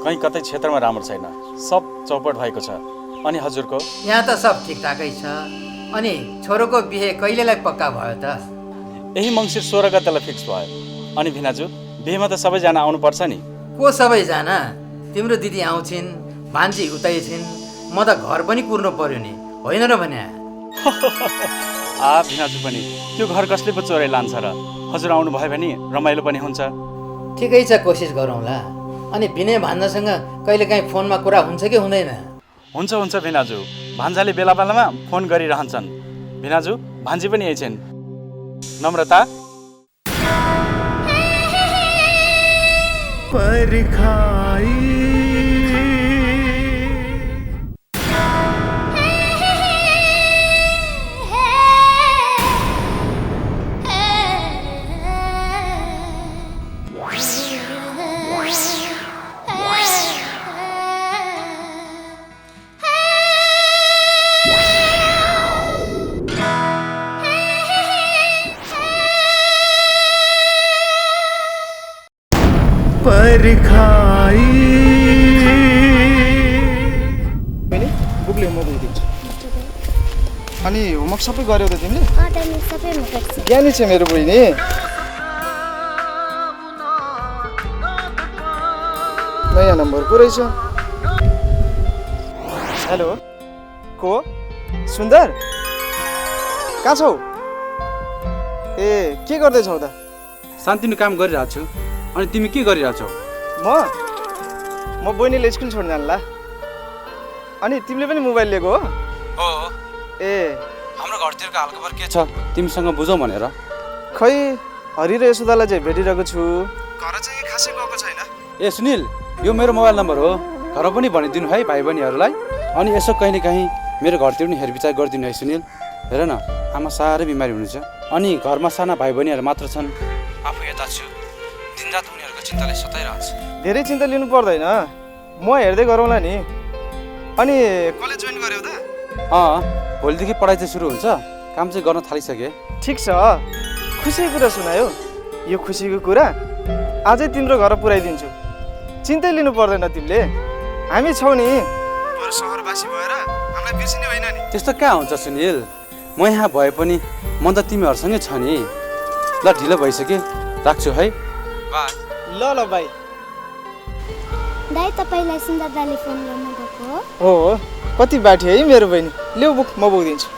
कहीँ कतै क्षेत्रमा राम्रो छैन, सब चौपट भएको छ। अनि हजुरको? यहाँ त सब ठिकठाकै छ। अनि छोरोको बिहे कहिलेलाई पक्का भयो त? यही मङ्सिर 16 गतेलाई फिक्स भयो। अनि भिनाजु बिहेमा त सबैजना आउनुपर्छ नि। को सबैजना? तिम्रो दिदी आउँछिन्, भान्जी उतै छिन्, म त घर पनि कुर्नु पर्यो नि, होइन र भने? भिनाजु पनि त्यो घर कसले पो चोरै लान्छ र? हजुर आउनु भयो भने रमाइलो पनि हुन्छ। ठिकै छ, कोसिस गरौँला। अनि विनय भान्जासँग कहिलेकाहीँ फोनमा कुरा हुन्छ कि हुँदैन? हुन्छ हुन्छ भिनाजु, भान्जाले बेला बेलामा फोन गरिरहन्छन्। भिनाजु भान्जी पनि यही छिन्। नम्रता परखाई परखाई बुकले म बुझिदिन्छु। अनि होमवर्क सबै गर्यौ त तिमीले? ज्ञानी छ मेरो बहिनी। नयाँ नम्बर को रहेछ? हेलो, को? सुन्दर, कहाँ छौ? ए, के गर्दैछौ त? शान्तिनु काम गरिरहेको छु। अनि तिमी के गरिरहेछौ? म बहिनीले स्कुल छोड्न जानला। अनि तिमीले पनि मोबाइल लिएको हो? हो। ए, हाम्रो घरतिरको हालखबर के छ तिमीसँग बुझौँ भनेर। खै हरि र यशोदालाई चाहिँ भेटिरहेको छु। घर चाहिँ खासै गएको छैन। ए सुनिल, यो मेरो मोबाइल नम्बर हो। घर पनि भनिदिनु है भाइ बहिनीहरूलाई। अनि यसो कहीँ न कहीँ मेरो घरतिर पनि हेरविचार गरिदिनु है सुनिल। हेर न, आमा साह्रै बिमारी हुनुहुन्छ। अनि घरमा साना भाइ बहिनीहरू मात्र छन्। आफू यता छु, दिनरात उनीहरूको चिन्ताले सताइरहेछ। धेरै चिन्ता लिनु पर्दैन, म हेर्दै गरौँला नि। अनि कलेज जोइन गर्यौ त? भोलिदेखि पढाइ चाहिँ सुरु हुन्छ। काम चाहिँ गर्न थालिसकेँ। ठिक छ, खुसीको कुरा सुनायो। यो खुसीको कुरा आजै तिम्रो घर पुऱ्याइदिन्छु। चिन्तै लिनु पर्दैन तिमीले, हामी छौ नि। बरु सहरवासी भएर हामीलाई बिर्सिने होइन नि। त्यस्तो कहाँ हुन्छ सुनिल, म यहाँ भए पनि मन त तिमीहरूसँगै छ नि। ल ढिलो भइसक्यो, राख्छु है। बाई। ल बाई। दाइ तपाईँलाई सुन्दर दाइले फोन गर्नुभएको हो? कति बाठी है मेरो बहिनी। ल्याउ बुक, म बोकिदिन्छु।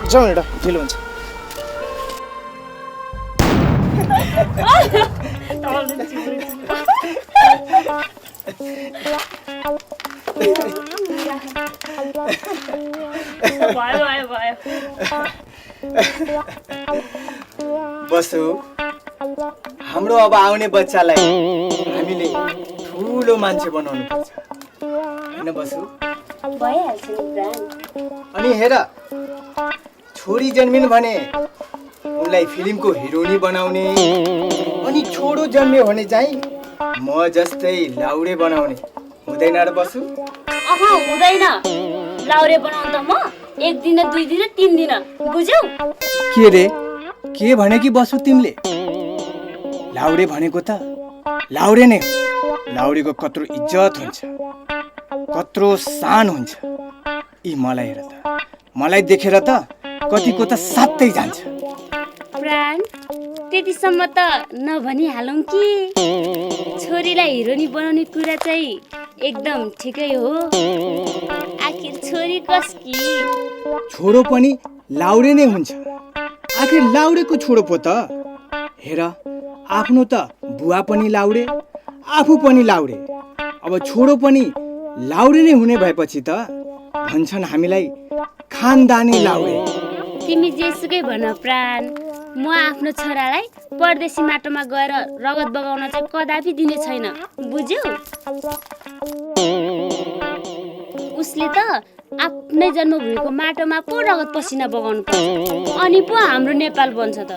जाउँ एउटा, ढिलो हुन्छ। बसु, हाम्रो अब आउने बच्चालाई हामीले ठुलो मान्छे बनाउनु पर्छ, होइन बसु? अनि हेर, छोरी जन्मिनु भने उनलाई फिल्मको हिरोइनी बनाउने, अनि छोरो जन्मियो भने चाहिँ म जस्तै लाउरे बनाउने, हुँदैन र बसु? हुँदैन। लाउरे बनाउनु त म 1 दिन 2 दिन 3 दिन, बुझ्यौ? के रे, के भने कि बसु तिमीले? लाउरे भनेको त लाउरे नै हो। लाउरेको कत्रो इज्जत हुन्छ, कत्रो सान हुन्छ। यी मलाई हेर त, मलाई देखेर त कतिको त सात्तै जान्छ। प्राण, त्यतिसम्म त नभनिहालौँ कि छोरीलाई हिरोइनी बनाउने कुरा चाहिँ एकदम ठिकै हो। आखिर छोरी कसकी? छोरो पनि लाउरे नै हुन्छ। आखिर लाउरेको छोरो पो त। हेर, आफ्नो त बुवा पनि लाउरे, आफू पनि लाउरे। अब छोरो पनि लाउरे नै हुने भएपछि त भन्छन् हामीलाई खानदानी लाउरे। तिमी जेसुकै भन प्राण, म आफ्नो छोरालाई परदेशी माटोमा गएर रगत बगाउन चाहिँ कदापि दिने छैन, बुझ्यौ? उसले त आफ्नै जन्मभूमिको माटोमा पो रगत पसिना बगाउनु पर्छ, अनि पो हाम्रो नेपाल बन्छ त।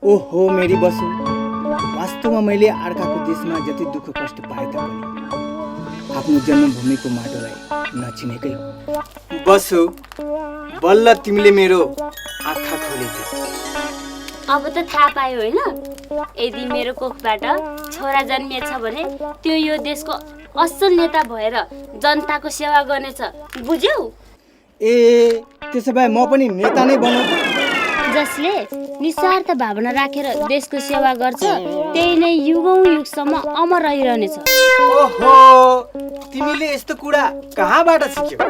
ओहो मेरी बसु, वास्तवमा मैले अर्काको देशमा जति दुःख कष्ट पाए तापनि आफ्नो जन्मभूमिको माटोलाई नचिनेकै हो। बसु, बल्ल तिमीले मेरो आँखा खोलिदियो। अब त थाहा पायो होइन? यदि मेरो कोखबाट छोरा जन्मिएछ भने त्यो यो देशको असल नेता भएर जनताको सेवा गर्नेछ, बुझ्यौ? ए, त्यसो भए म पनि नेता नै बनाऊ। जसले निस्वार्थ भावना राखेर देशको सेवा गर्छ त्यही नै युगौं युगसम्म अमर रहिरहनेछ। ओहो, तिमीले यस्तो कुरा कहाँबाट सिक्यौ?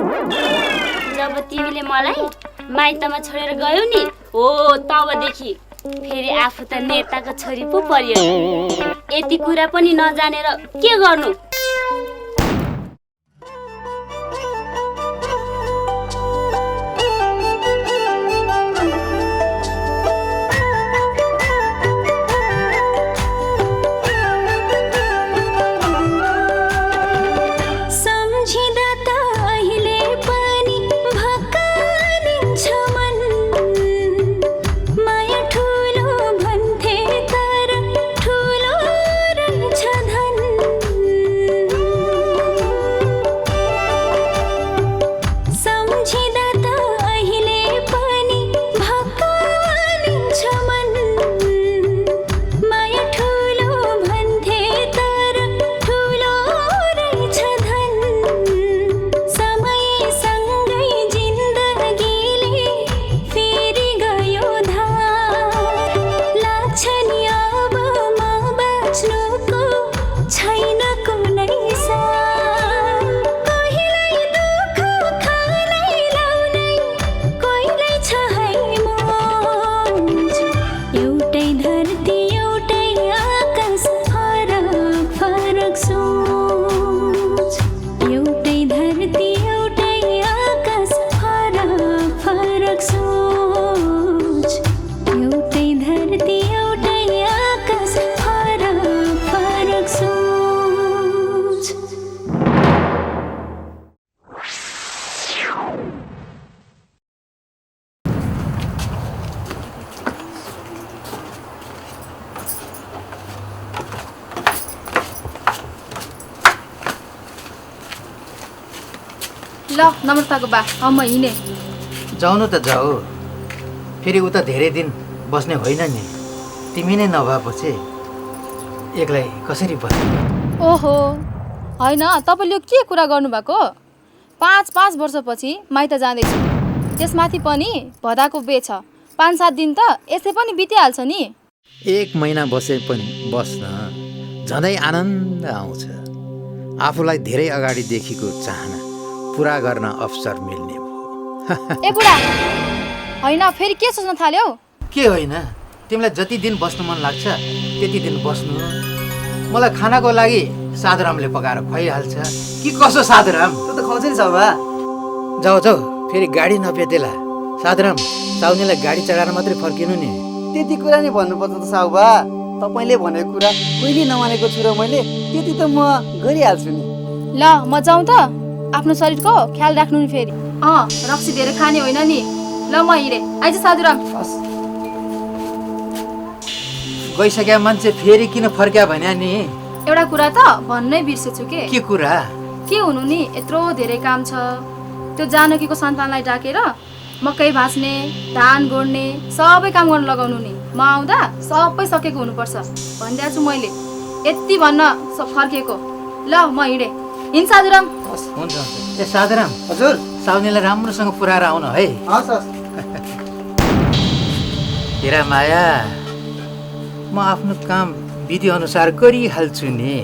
जब तिमीले मलाई माइतमा छोडेर गयौ नि, हो तबदेखि फेरि आफू त नेताको छोरी पो परियो। यति कुरा पनि नजानेर के गर्नु? ल नम्रताको बा म हिँडे। जाउनु त जाऊ, फेरि उता धेरै दिन बस्ने होइन नि। तिमी नै नभएपछि एक्लै कसरी बस्ने? ओहो होइन, तपाईँले यो के कुरा गर्नुभएको? 5 वर्षपछि माइत जाँदैछु, त्यसमाथि पनि भदाको बे छ। 5-7 दिन त यसै पनि बितिहाल्छ नि। 1 महिना बसे पनि बस्न झनै आनन्द आउँछ। आफूलाई धेरै अगाडिदेखिको चाहना पुरा गर्न अवसर मिल्ने भयो। ए बुढा होइन, फेरि के सोच्न थाल्यौ? के होइन, तिमीलाई जति दिन बस्नु मन लाग्छ त्यति दिन बस्नु। मलाई खानाको लागि साधुरामले पकाएर खुवाइहाल्छ कि कसो? साधुराम त खुवाउँछ नि साउबा। जाऊ जाऊ, फेरि गाडी नपेतेला। साधुराम, साउनीलाई गाडी चढाएर मात्रै फर्किनु नि। त्यति कुरा नै भन्नुपर्छ त साउबा। तपाईँले भनेको कुरा कहिले नमानेको छु र मैले, त्यति त म गरिहाल्छु नि। ल म जाउँ त, आफ्नो शरीरको ख्याल राख्नु नि फेरि। रक्सी धेरै खाने होइन नि। ल म हिँडे, आइज साधुराम। गइसक्या मान्छे फेरि किन फर्क्या भन्या नि? एउटा कुरा त भन्नै बिर्सेछु के कुरा? के हुनु नि, यत्रो धेरै काम छ। त्यो जानकीको सन्तानलाई डाकेर मकै भाँच्ने, धान गोड्ने सबै काम गर्न लगाउनु नि। म आउँदा सबै सकेको हुनुपर्छ भनिदिएको छु मैले। यति भन्न फर्केको। ल म हिँडे। हिँड साधुराम। हुन्छ। ए साधुराम, हजुर, साउनीलाई राम्रोसँग पुऱ्याएर आउनु है। हस् हस्। हेरा माया, म आफ्नो काम विधि अनुसार गरिहाल्छु नि।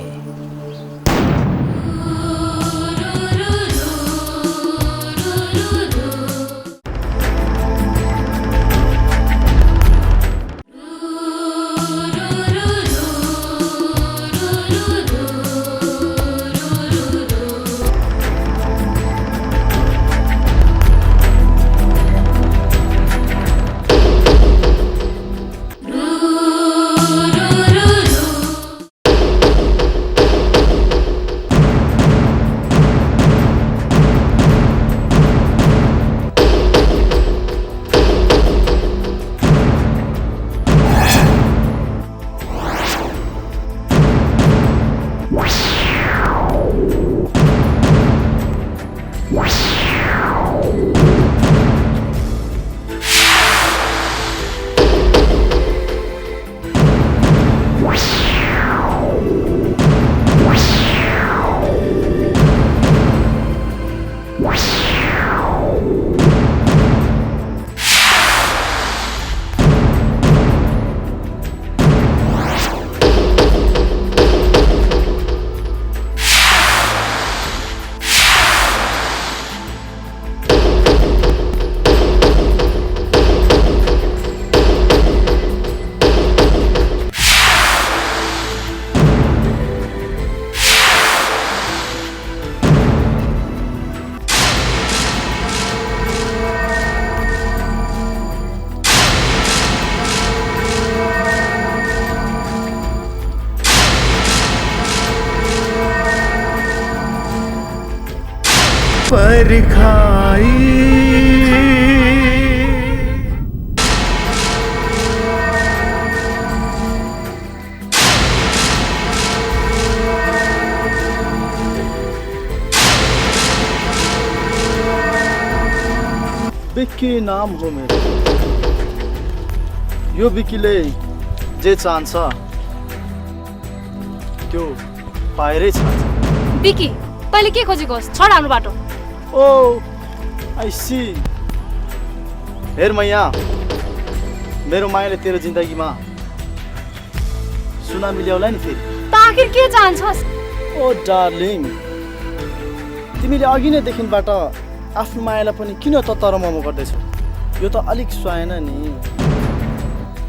रिखाई बिक्की नाम हो मेरो। यो बिक्कीले जे चाहन्छ त्यो पाएरै छ। बिकी तैँले के खोजेको होस् छोड हाम्रो बाटो। ओ आई सी। हेर मैया, मेरो मायाले तेरो जिन्दगीमा सुनामी ल्याउला नि फेरि। त आखिर के चाहन्छस्? ओ डार्लिङ, तिमीले अघि नै देखिनबाट आफ्नो मायालाई पनि किन त तरमम गर्दैछौ? यो त अलिक सुहाएन नि।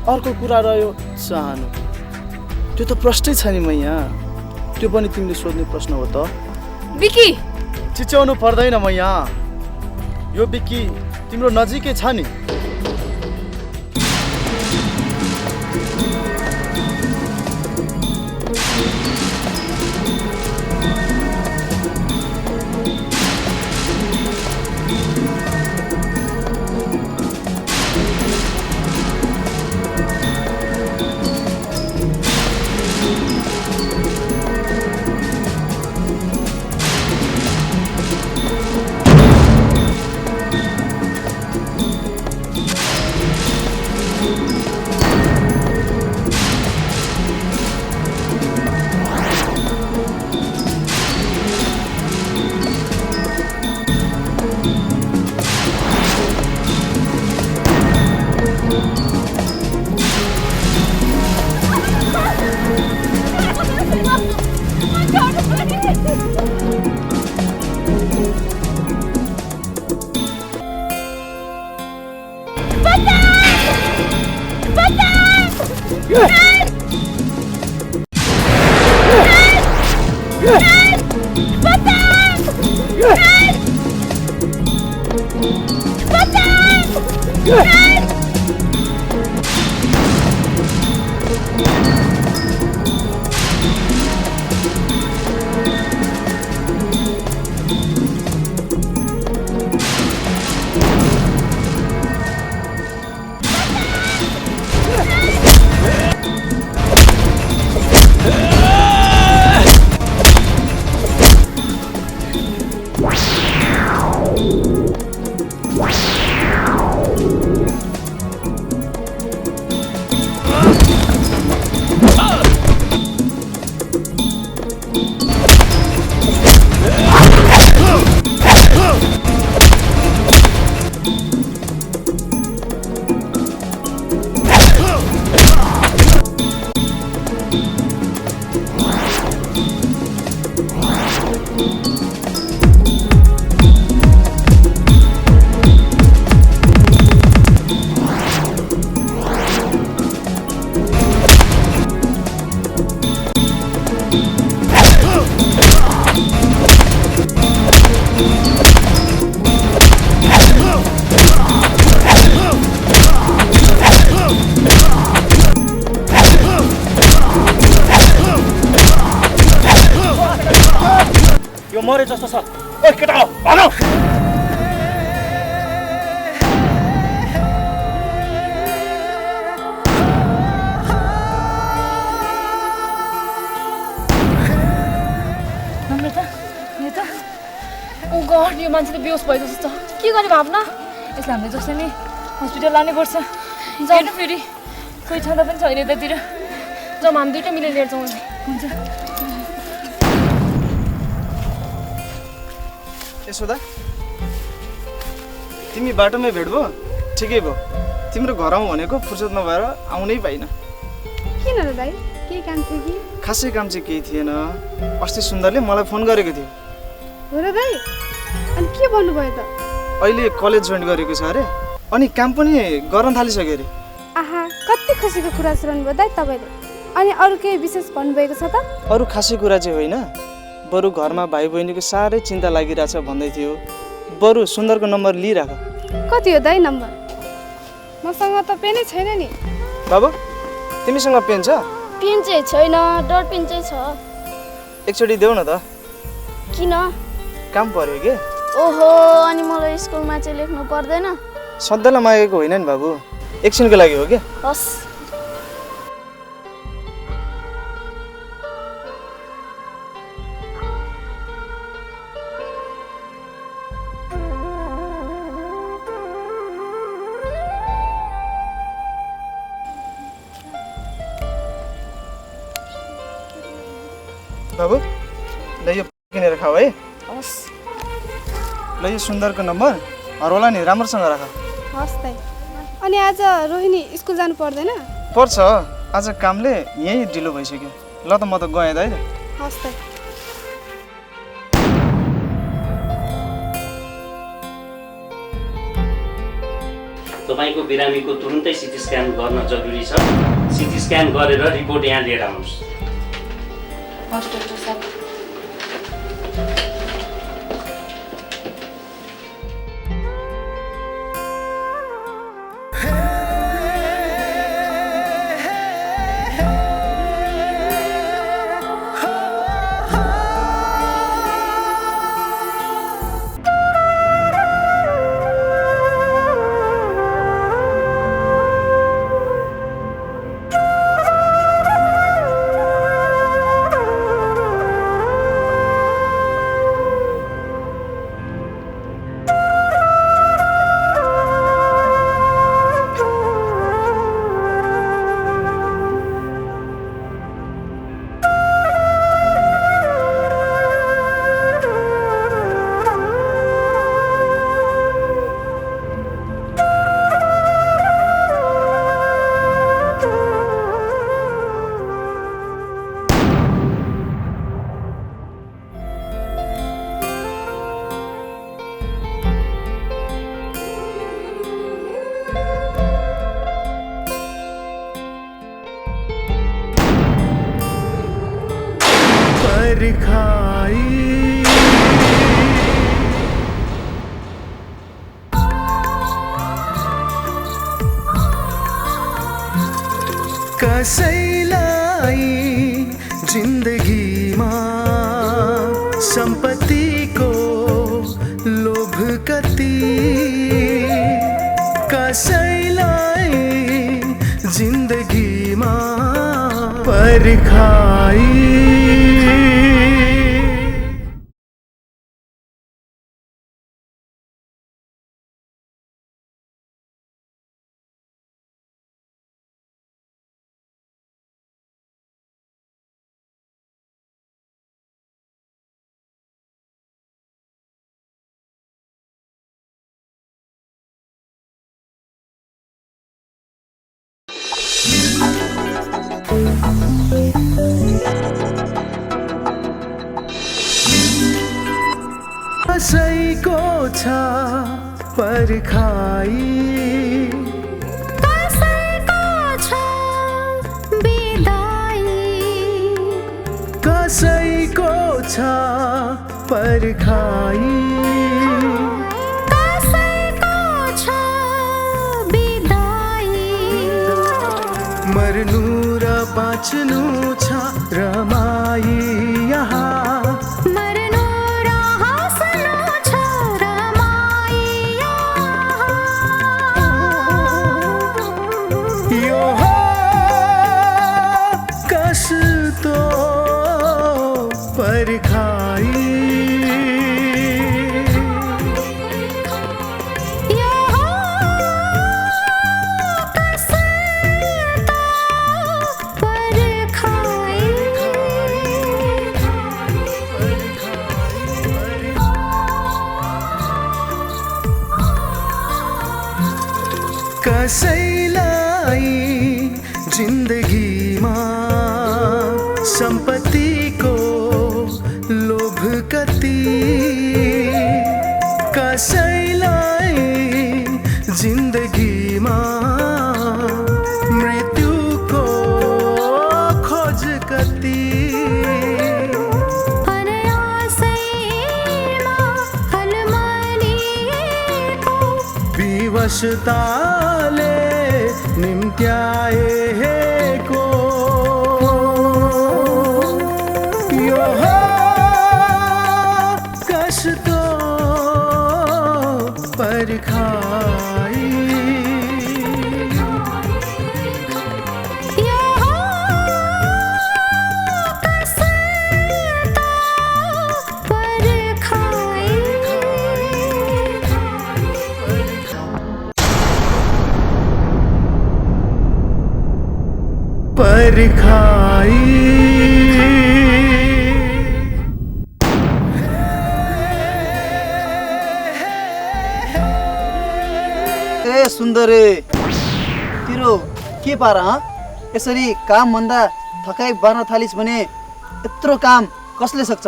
अर्को कुरा रह्यो चाहनु, त्यो त प्रश्नै छ नि मैया। त्यो पनि तिमीले सोध्ने प्रश्न हो त। बिकी चिच्याउनु पर्दैन मैया, यो बिक्की तिम्रो नजिकै छ नि। मरे जस्तो छ। ओ केटा हो भन। नम्रता, नेता, ओ गॉड, यो मान्छे त बेहोस भयो जस्तो छ। के गर्ने भावना? यसलाई हामीले जसले नि हस्पिटल लानै पर्छ। जानु फेरि कोही छँदा पनि छैन यतातिर। जाउँ, हामी दुइटा मिलेर लिएर जाउँ। हुन्छ। यशोदा, तिमी बाटोमै भेट भयो? ठिकै भयो। तिम्रो घर आउँ भनेको फुर्सद नभएर आउनै पाइन। किन र दाइ? के काम थियो कि? खासै काम चाहिँ केही थिएन। अस्ति सुन्दरले मलाई फोन गरेको थियो। हो र दाइ? अनि के भन्नुभयो त? अहिले कलेज जोइन गरेको छ अरे, अनि काम पनि गर्न थालिसक्यो अरे। आहा, कति खुसीको कुरा सुनाउनु भयो दाइ तपाईँले। अनि अरू केही विशेष भन्नुभएको छ त? अरू खासै कुरा चाहिँ होइन, बरु घरमा भाइ बहिनीको साह्रै चिन्ता लागिरहेछ भन्दै थियो। बरु सुन्दरको नम्बर लिइराख। कति हो दाइ नम्बर? मसँग त पेनै छैन नि। बाबु, तिमीसँग पेन छ? पेन चाहिँ छैन, डट पेन चाहिँ छ। एकचोटि देऊ न त। किन? काम पर्यो के? ओ ओहो, अनि मलाई स्कुलमा चाहिँ लेख्नु पर्दैन? सधैँलाई मागेको होइन नि बाबु, एकछिनको लागि हो क्या। हस्। बाबु ल यो किनेर खाऊ है। हस्। ल यो सुन्दरको नम्बर हरौला नि, राम्रोसँग राख। हस् दाइ। अनि आज रोहिणी स्कुल जानु पर्दैन? पर्छ, आज कामले यहीँ ढिलो भइसक्यो। ल त म त गएँ दाइ। हस् दाइ। तपाईँको बिरामीको तुरुन्तै सिटी स्क्यान गर्न जरुरी छ। सिटी स्क्यान गरेर रिपोर्ट यहाँ लिएर आउनुहोस्। हस् डाक्टर साहब। कसैलाई जिन्दगीमा सम्पत्तिको लोभ कति, कसैलाई जिन्दगीमा पर्खाई। कसैको छ पर्खाई, कसैको छ बिदाई, कसैको छ पर्खाई, कसैको छ बिदाई। मर्नु र बाँच्नु छ रमाई यहाँ, कसैलाई जिन्दगीमा सम्पत्तिको लोभ कति, कसैलाई जिन्दगीमा मृत्युको खोज कति। विवशताले निम्त्याएको यो हो कस्तो ए सुन्दरे तिरो के पारा यसरी काम भन्दा थकाइ बार्न थालिस् भने यत्रो काम कसले सक्छ?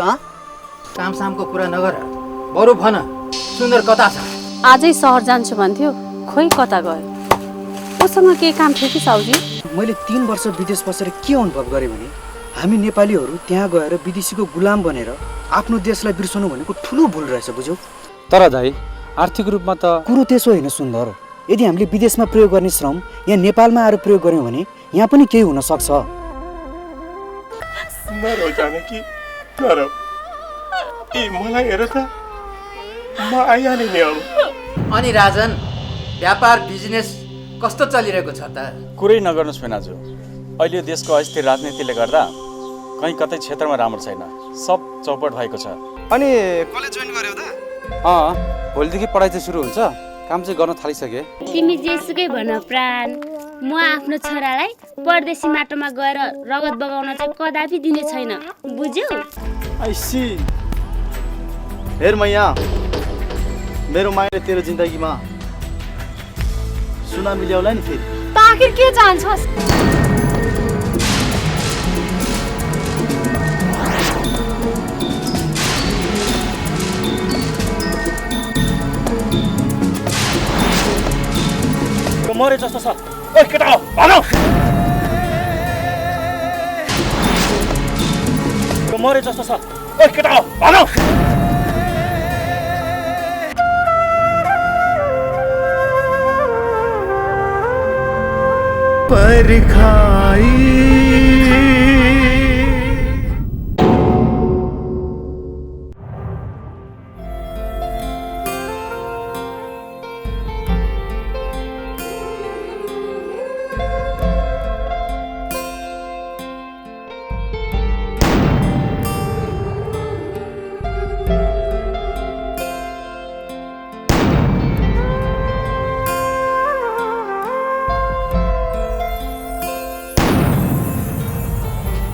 काम सामको कुरा नगर, बरु भन सुन्दर कता छ? आजै सहर जान्छु भन्थ्यो, खोइ कता गयो। उसँग केही काम थियो कि साउजी? मैले 3 वर्ष विदेश बसेर के अनुभव गरेँ भने हामी नेपालीहरू त्यहाँ गएर विदेशीको गुलाम बनेर आफ्नो देशलाई बिर्सनु भनेको ठुलो भुल रहेछ, बुझ्यौ? तर दाइ आर्थिक रूपमा त कुरो त्यसो होइन सुन्दर। यदि हामीले विदेशमा प्रयोग गर्ने श्रम यहाँ नेपालमा आएर प्रयोग गर्यौँ भने यहाँ पनि केही हुन सक्छ। नरौ जानकी नरौ, ए मलाई हेर त, म आइहालेँ नि अब। अनि राजन, व्यापार बिजनेस कस्तो चलिरहेको छ त? कुरै नगर्नुहोस् मेनाजु, अहिले यो देशको अस्थिर राजनीतिले गर्दा कहीँ कतै क्षेत्रमा राम्रो छैन, सब चौपट भएको छ। अनि कलेज जोइन गर्यौ त? भोलिदेखि पढाइ चाहिँ सुरु हुन्छ, काम चाहिँ गर्न थालिसके। तिमी जेसुकै भन प्राण, म आफ्नो छोरालाई परदेशी माटोमा गएर रगत बगाउन चाहिँ कदापि दिने छैन, बुझ्यौ? आइसी हेर मैया, मेरो मायाले तेरो जिन्दगीमा सुनामी ल्याउला नि फेरि। त आखिर के चाहन्छस्? मरे जस्तो छ। ओइ केटा हो, भन। मरे जस्तो छ। ओइ केटा हो, भन।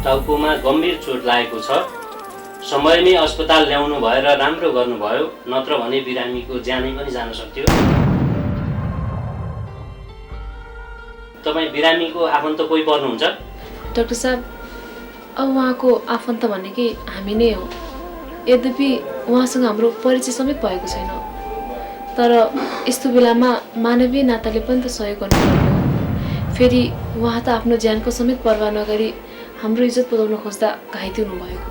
टाउकोमा गम्भीर चोट लागेको छ। समयमै अस्पताल ल्याउनु भएर राम्रो गर्नुभयो, नत्र भने बिरामीको ज्यानै पनि जान सक्थ्यो। तपाईँ बिरामीको आफन्त कोही पर्नुहुन्छ? डाक्टर साहब, अब उहाँको आफन्त भनेकै हामी नै हो। यद्यपि उहाँसँग हाम्रो परिचय समेत भएको छैन, तर यस्तो बेलामा मानवीय नाताले पनि त सहयोग गर्नुपर्ने हो। फेरि उहाँ त आफ्नो ज्यानको समेत पर्वाह नगरी हाम्रो इज्जत बचाउन खोज्दा घाइते हुनुभएको।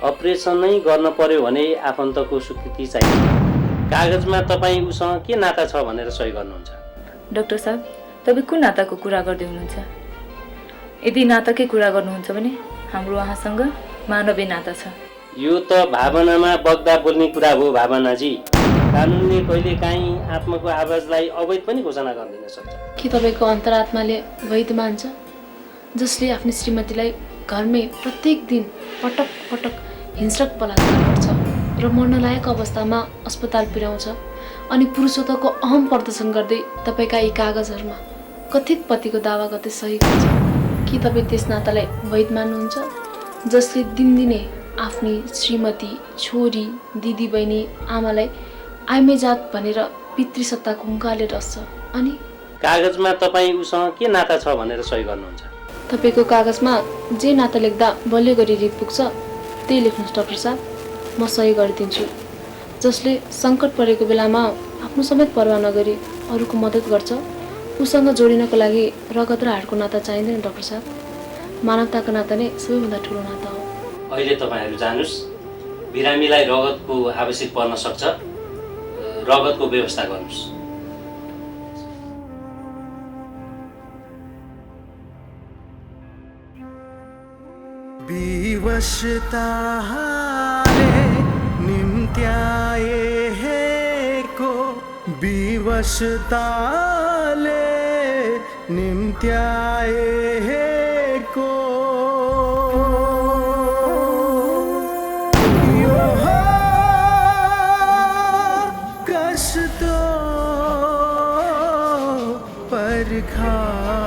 अपरेसन नै गर्न पर्यो भने आफन्तको स्वीकृति चाहिन्छ। कागजमा तपाईँ उसँग के नाता छ भनेर सही गर्नुहुन्छ? डाक्टर साहब, तपाईँ कुन नाताको कुरा गर्दै हुनुहुन्छ? यदि नाताकै कुरा गर्नुहुन्छ भने हाम्रो उहाँसँग मानवीय नाता छ। यो त भावनामा बग्दा बोल्ने कुरा हो भावनाजी। कानुनले कहिले काहीँ आत्माको आवाजलाई अवैध पनि घोषणा गरिदिन सक्छ। के तपाईँको अन्तरात्माले वैध मान्छ, जसले आफ्नो श्रीमतीलाई घरमै प्रत्येक दिन पटक पटक हिंस्रक बलात्कार गर्छ र मर्न लायक अवस्थामा अस्पताल पुर्याउँछ, अनि पुरुषत्वको अहम प्रदर्शन गर्दै तपाईँका यी कागजहरूमा कथित पतिको दावा गर्दै सही गर्छ? के तपाईँ त्यस नातालाई वैध मान्नुहुन्छ जसले दिनदिनै आफ्नी श्रीमती, छोरी, दिदी बहिनी, आमालाई आइमे जात भनेर पितृसत्ताको हुङ्काले रस्छ? अनि कागजमा तपाईँ उसँग के नाता छ भनेर सही गर्नुहुन्छ? तपाईँको कागजमा जे नाता लेख्दा बलियो गरी रित पुग्छ त्यही लेख्नुहोस् डाक्टर साहब, म सही गरिदिन्छु। जसले सङ्कट परेको बेलामा आफ्नो समेत पर्वाह नगरी अरूको मद्दत गर्छ, उसँग जोडिनको लागि रगत र हाडको नाता चाहिँदैन डाक्टर साहब। मानवताको नाता नै सबैभन्दा ठुलो नाता हो। अहिले तपाईँहरू जानुस्, बिरामीलाई रगतको आवश्यक पर्न सक्छ, रगतको व्यवस्था गर्नुहोस्। विवशताले निम्त्याए को, विवशताले निम्त्याए को, यो कष्टो परखाई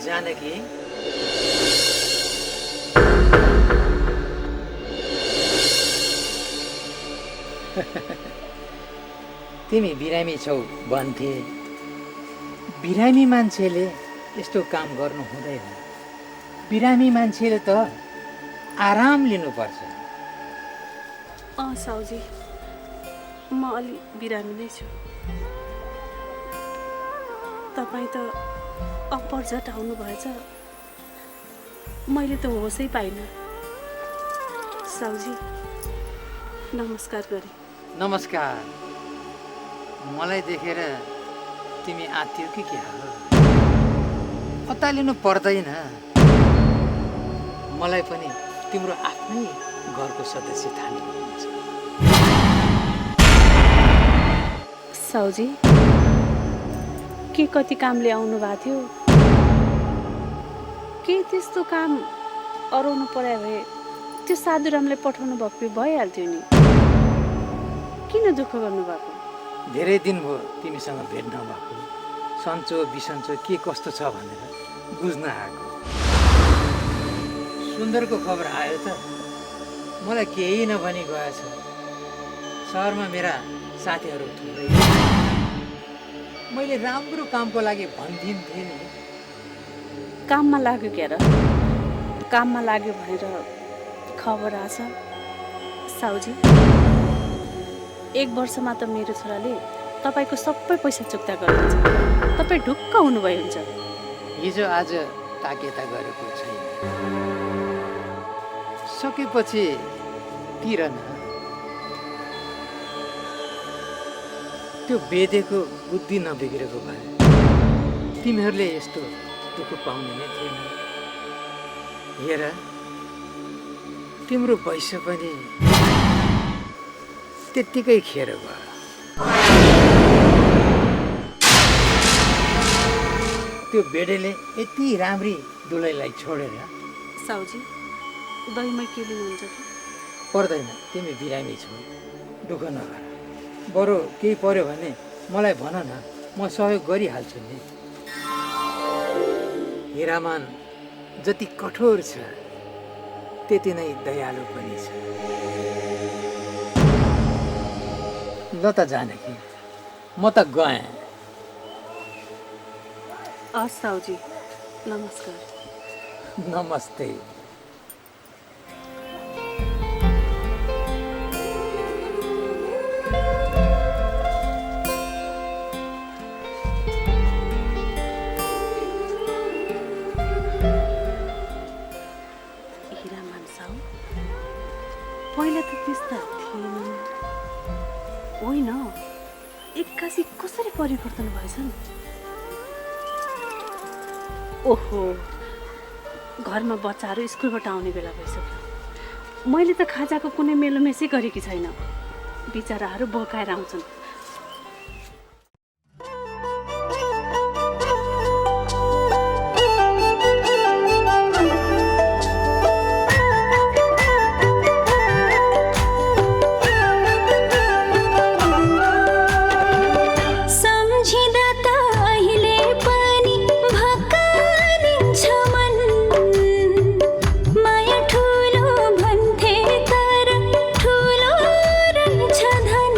जानकी तिमी बिरामी छौ भन्थे। बिरामी मान्छेले यस्तो काम गर्नु हुँदैन। बिरामी मान्छेले त आराम लिनुपर्छ। साउजी, म अलि बिरामी नै छु। तपाईँ त अपरझट आउनु भएछ, मैले त होसै पाइनँ। साउजी, नमस्कार गरे। नमस्कार। मलाई देखेर तिमी आत्तियौ कि क्या हो? अत्तालिनु पर्दैन। मलाई पनि तिम्रो आफ्नै घरको सदस्य ठानिन्छ। साउजी, के कति कामले आउनु भएको थियो? के त्यस्तो काम अराउनु पर्यो भए त्यो साधुरामलाई पठाउनु भएको भइहाल्थ्यो नि। किन दुःख गर्नुभएको? धेरै दिन भयो तिमीसँग भेट नभएको। सन्चो बिसन्चो के कस्तो छ भनेर बुझ्न आएको। सुन्दरको खबर आयो त? मलाई केही नभनी गएछ। सहरमा मेरा साथीहरू थुप्रै। मैले राम्रो कामको लागि भन्दिन्थेँ नि। काममा लाग्यो क्या र? काममा लाग्यो भनेर खबर आछ? साउजी, 1 वर्षमा त मेरो छोराले तपाईँको सबै पैसा चुक्ता गर्नुहुन्छ। तपाईँ ढुक्क हुनुभयो हुन्छ। हिजो आज ताकेता गरेको छैन। सकेपछि तिर न। त्यो बेदेको बुद्धि नबिग्रेको भए तिमीहरूले यस्तो दुःख पाउने नै थिएन। हेर, तिम्रो वैश्य पनि त्यत्तिकै खेर भयो। त्यो बेडेले यति राम्री दुलैलाई छोडेर। साउजी, दहीमै के लिनुहुन्छ कि? पर्दैन, तिमी बिरामी छौ, दुःख नगर। बरु केही पर्यो भने मलाई भन न, म सहयोग गरिहाल्छु नि। हिरामान जति कठोर छ त्यति नै दयालु पनि छ। ल त जानकी, म त गएँ। साउजी, नमस्कार। नमस्ते। पहिला त त्यस्ता थिएन। होइन, एक्कासी कसरी परिवर्तन भएछन्? ओहो, घरमा बच्चाहरू स्कुलबाट आउने बेला भइसक्यो। मैले त खाजाको कुनै मेलोमेसै गरेकी छैन। बिचराहरू बोकाएर आउँछन्। धन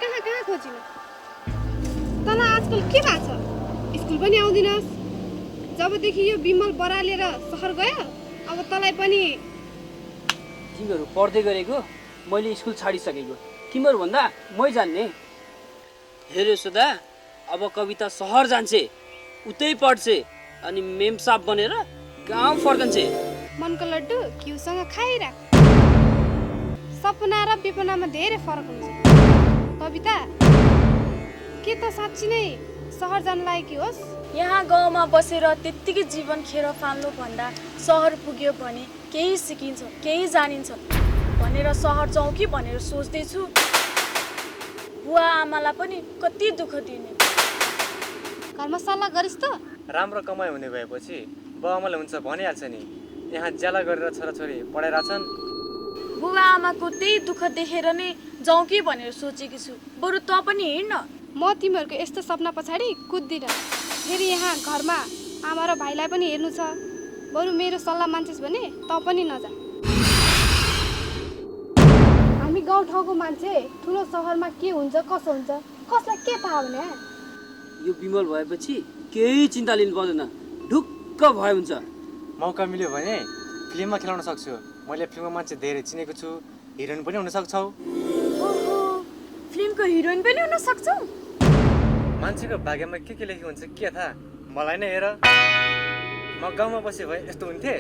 कहाँ कहाँ खोजिनु तँलाई आजकल के भएको छ स्कुल पनि आउँदिनस् जबदेखि यो बिमल बरालेर सहर गयो अब तँलाई पनि तिमीहरू पढ्दै गरेको मैले स्कुल छाडिसकेको तिमीहरू भन्दा मै जान्ने हेर यशोदा अब कविता सहर जान्छे उतै पढ्छे अनि मेमसाप बनेर गाउँ फर्कन्छे मनको लड्डु घिउसँग खाइराख सपना र विपनामा धेरै फरक हुन्छ कविता के त साँच्ची नै सहर जान लागेकी होस् यहाँ गाउँमा बसेर त्यत्तिकै जीवन खेर फाल्नु भन्दा सहर पुग्यो भने केही सिकिन्छ केही जानिन्छ भनेर सहर जाउँ कि भनेर सोच्दैछु बुवा आमालाई पनि कति दुःख दिने घरमा सल्लाह गरिस् त राम्रो कमाइ हुने भएपछि बाबुआमाले हुन्छ भनिहाल्छ नि यहाँ ज्याला गरेर छोराछोरी पढाइरहेछन् बुवा आमाको त्यही दुःख देखेर नै जाउँ कि भनेर सोचेकी छु बरु त पनि हिँड्न म तिमीहरूको यस्तो सपना पछाडि कुद्दिनँ फेरि यहाँ घरमा आमा र भाइलाई पनि हेर्नु छ बरु मेरो सल्लाह मान्छेस् भने त पनि नजा हामी गाउँठाउँको मान्छे ठुलो सहरमा के हुन्छ कसो हुन्छ कसलाई के थाहा भने यो बिमल भएपछि केही चिन्ता लिनु पर्दैन ढुक्क भए हुन्छ मौका मिल्यो भने फिल्ममा खेलाउन सक्छु मैले फिल्ममा मान्छे धेरै चिनेको छु हिरोइन पनि हुन सक्छौ ओहो फिल्मको हिरोइन पनि हुन सक्छौ मान्छेको भाग्यमा के लेखेको हुन्छ के थाहा मलाई नै हेर म गाउँमा बसे भए यस्तो हुन्थे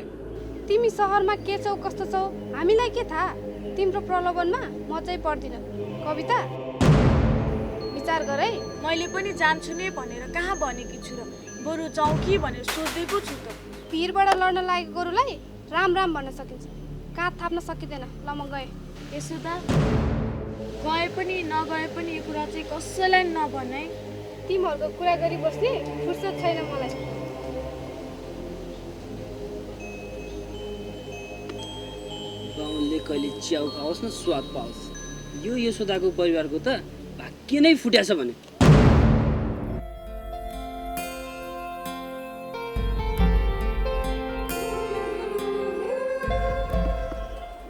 तिमी सहरमा के छौ कस्तो छौ हामीलाई के थाहा तिम्रो प्रलोभनमा म चाहिँ पर्दिनँ कविता विचार गर है मैले पनि जान्छु नै भनेर कहाँ भनेकी छु र बरु जाउँ कि भनेर सोच्दै पो छु त भिरबाट लड्न लागेको गोरुलाई राम राम भन्न सकिन्छ काँध थाप्न सकिँदैन ल म गएँ यशोदा गए पनि नगए पनि यो कुरा चाहिँ कसैलाई नभन है तिमीहरूको कुरा गरी बस्ने फुर्सद छैन मलाई बाउले कहिले च्याउ खाओस् न स्वाद पाओस् यो यशोदाको परिवारको त भाग्य नै फुट्याछ भने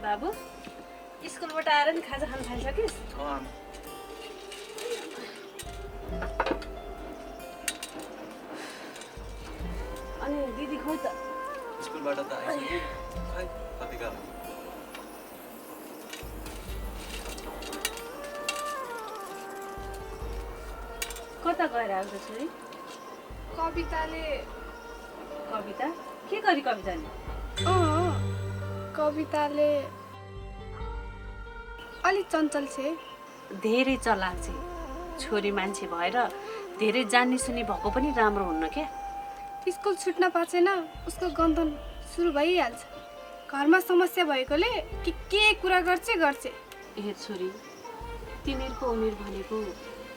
बाबु स्कुलबाट आएर नि खाजा खान थालिसकिस् अनि दिदी खोइ त स्कुलबाट त आइसक्यो खै कति गाह्रो कता गएर आउँछ छोरी कविताले कविता के गरी कविताले कविताले अलि चञ्चल छे धेरै चलाक छे छोरी मान्छे भएर धेरै जान्ने सुन्ने भएको पनि राम्रो हुन्न क्या स्कुल छुट्न पाछेन उसको गन्धन सुरु भइहाल्छ घरमा समस्या भएकोले के कुरा गर्छे हेर छोरी तिमीहरूको उमेर भनेको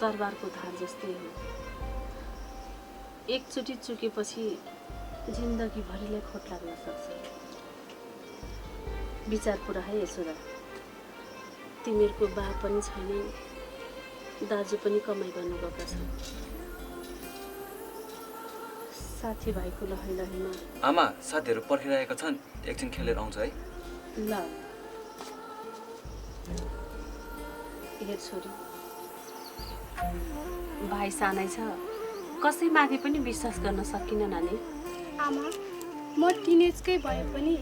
तरबारको धार जस्तै हो एकचोटि चुकेपछि जिन्दगीभरिलाई खोट लाग्न सक्छ विचार पुरा है यशोदा तिमीहरूको बा पनि छैन दाजु पनि कमाइ गर्नु गएका छन् साथीभाइको लहै लहैमा आमा साथीहरू पर्खिरहेका छन् एकछिन खेलेर आउँछ है ल हेर छोरी भाइ सानै छ कसैमाथि पनि विश्वास गर्न सकिन नानी आमा म टिनेजकै भए पनि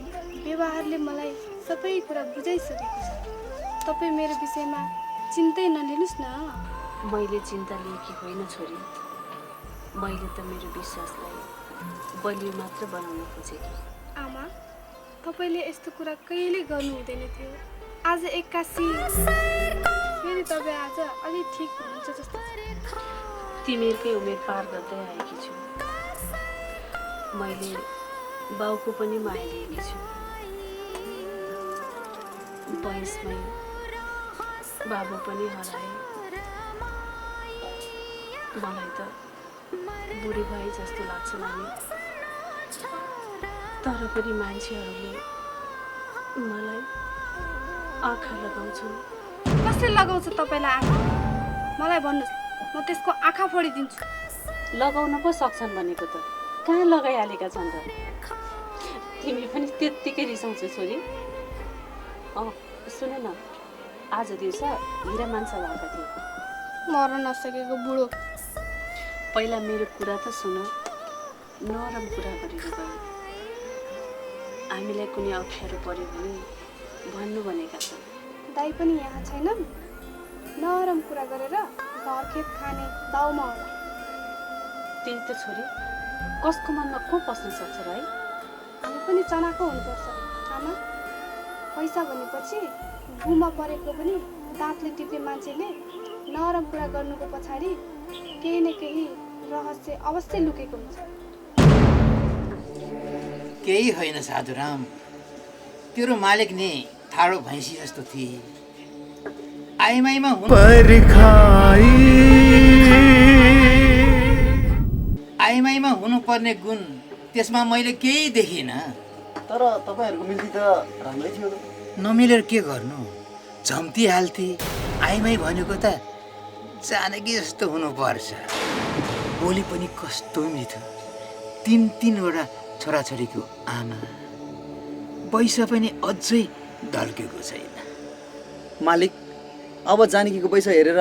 व्यवहारले मलाई सबै कुरा बुझाइसकेको छ तपाईँ मेरो विषयमा चिन्तै नलिनुहोस् न मैले चिन्ता लिएकी होइन छोरी मैले त मेरो विश्वासलाई बलियो मात्र बनाउन खोजेकी आमा तपाईँले यस्तो कुरा कहिले गर्नु हुँदैन थियो आज एक्कासी फेरि तपाईँ आज अलि ठिक हुनुहुन्छ जस्तो तिमीहरूकै उमेर पार गर्दै आएकी छु मैले बाउको पनि माया लिएकी छु वयसमै बाबु पनि हराए मलाई त बुढी भए जस्तो लाग्छ नानी तर पनि मान्छेहरूले मलाई आँखा लगाउँछन् कसले लगाउँछ तपाईँलाई आँखा मलाई भन्नुहोस् म त्यसको आँखा फोडिदिन्छु लगाउन पो सक्छन् भनेको त कहाँ लगाइहालेका छन् र तिमी पनि त्यत्तिकै रिसाउँछौ छोरी सुन न आज दिउँसो हिरा मान्छे भएका थिए मर्न नसकेको बुढो। पहिला मेरो कुरा त सुन। नरम कुरा गरेर गयो। हामीलाई कुनै अप्ठ्यारो पर्यो भने भन्नु भनेका छन्। दाइ पनि यहाँ छैनन्। नरम कुरा गरेर घर खेत खाने दाउमा होला। त्यही त छोरी, कसको मनमा को पस्न सक्छ र है? हामी पनि चनाको हुनुपर्छ आमा। पैसा भनेपछि गुमा परेको पनि दाँतले टिप्ने मान्छेले नरम कुरा गर्नुको पछाडि केही न केही रहस्य अवश्य लुकेको हुन्छ। केही होइन साधुराम, तेरो मालिक नि ठाडो भैँसी जस्तो थिए। आइमाईमा हुनुपर्ने गुण त्यसमा मैले केही देखिनँ। तर तपाईँहरूको मिल्ती त राम्रै थियो। नमिलेर के गर्नु, झम्टिहाल्थे। आइमाई भनेको त जानकी जस्तो हुनुपर्छ। बोली पनि कस्तो मिठो, 3-3वटा छोराछोरीको आमा। पैसा पनि अझै ढल्केको छैन। मालिक, अब जानकीको पैसा हेरेर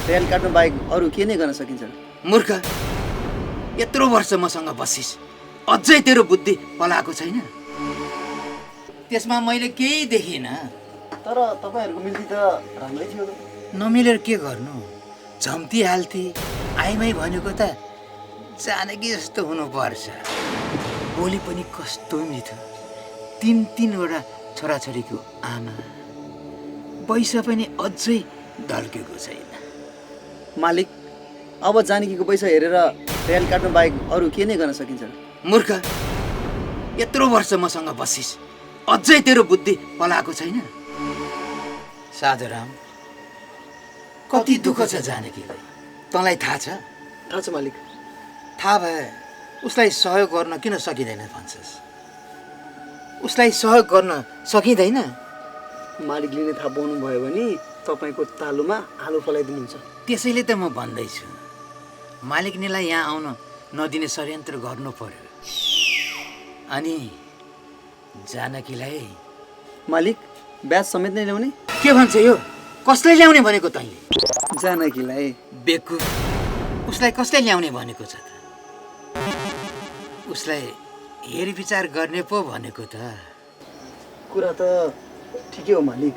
रेल काट्नु बाहेक अरू के नै गर्न सकिन्छ? मूर्ख, यत्रो वर्ष मसँग बसिस, अझै तेरो बुद्धि पलाएको छैन? त्यसमा मैले केही देखिनँ। तर तपाईँहरूको मिल्ती त राम्रै थियो। नमिलेर के गर्नु, झम्टिहाल्थे। आइमाई भनेको त जानकी जस्तो हुनुपर्छ। बोली पनि कस्तो मिठो, 3-3वटा छोराछोरीको आमा। पैसा पनि अझै ढल्केको छैन। मालिक, अब जानकीको पैसा हेरेर रेल काट्नु बाहेक अरू के नै गर्न सकिन्छ? मूर्ख, यत्रो वर्ष मसँग बसिस, अझै तेरो बुद्धि पलाएको छैन? साधुराम, कति दुःख छ जानकीलाई, तँलाई थाहा छ? थाहा छ मालिक। थाहा भए उसलाई सहयोग गर्न किन सकिँदैन भन्छस्? उसलाई सहयोग गर्न सकिँदैन? मालिकले नै थाहा पाउनु भयो भने तपाईँको तालुमा आलु फलाइदिनुहुन्छ। त्यसैले त म भन्दैछु, मालिकनीलाई यहाँ आउन नदिने षड्यन्त्र गर्नु पर्यो। अनि जानकीलाई मालिक ब्याज समेत नै ल्याउने? के भन्छ यो? कसलाई ल्याउने भनेको तैँले? जानकीलाई। बेकु, उसलाई कसलाई ल्याउने भनेको छ त? उसलाई हेरविचार गर्ने पो भनेको त। कुरा त ठिकै हो मालिक,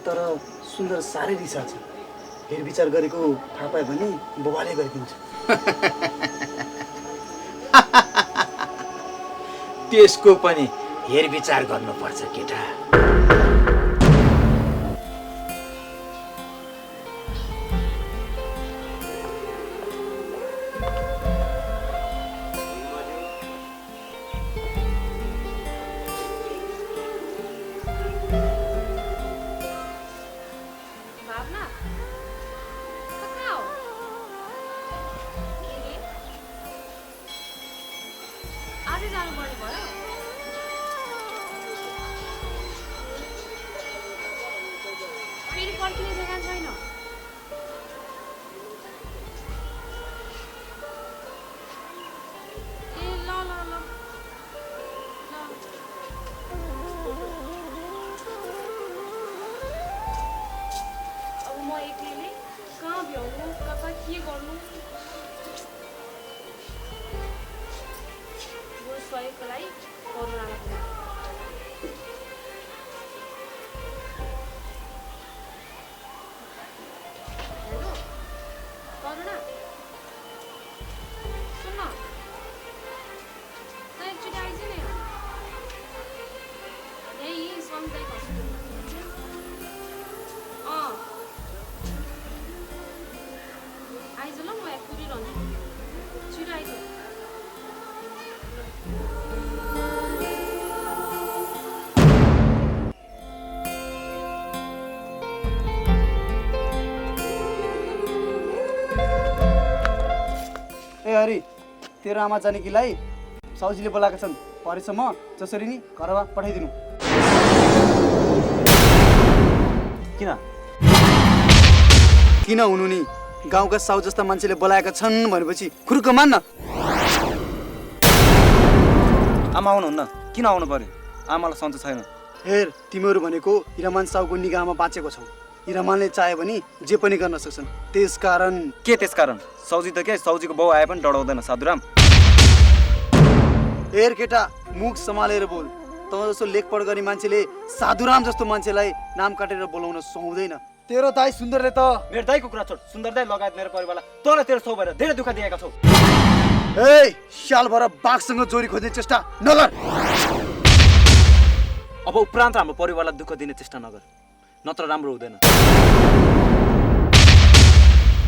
तर सुन्दर साह्रै रिसा छ। हेरविचार गरेको थाहा पायो भने बबाले गरिदिन्छ। त्यसको पनि हेरविचार गर्नुपर्छ केटा। हरि, तेरो आमा जानकीलाई साउजीले बोलाएका छन्। परेसम्म जसरी नि घरमा पठाइदिनु। किन? किन हुनु नि, गाउँका साउ जस्ता मान्छेले बोलाएका छन् भनेपछि खुरुक्क मान्न। आमा आउनुहुन्न, किन आउनु पर्यो? आमालाई सन्चो छैन। हेर, तिमीहरू भनेको हिरामान साउको निगाहमा बाँचेको छौ। यी रमालले चाह्यो भने जे पनि गर्न सक्छन्। त्यसकारण के त्यसकारण? सौजी त के सौजीको बाउ आए पनि डराउँदैन साधुराम। हेर केटा, मुख सम्हालेर बोल। तँ जस्तो लेखपढ गर्ने मान्छेले साधुराम जस्तो मान्छेलाई नाम काटेर बोलाउन सुहाउँदैन। तेरो दाइ सुन्दरले त मेरो दाइको कुरा छोड, सुन्दर दाइ लगायत मेरो परिवारलाई तँले तेरो छौ भएर धेरै दुःख दिएका छौ। ए सालभर बाघसँग जोडी खोज्ने चेष्टा नगर। अब उपरान्त हाम्रो परिवारलाई दुःख दिने चेष्टा नगर, नत्र राम्रो हुँदैन।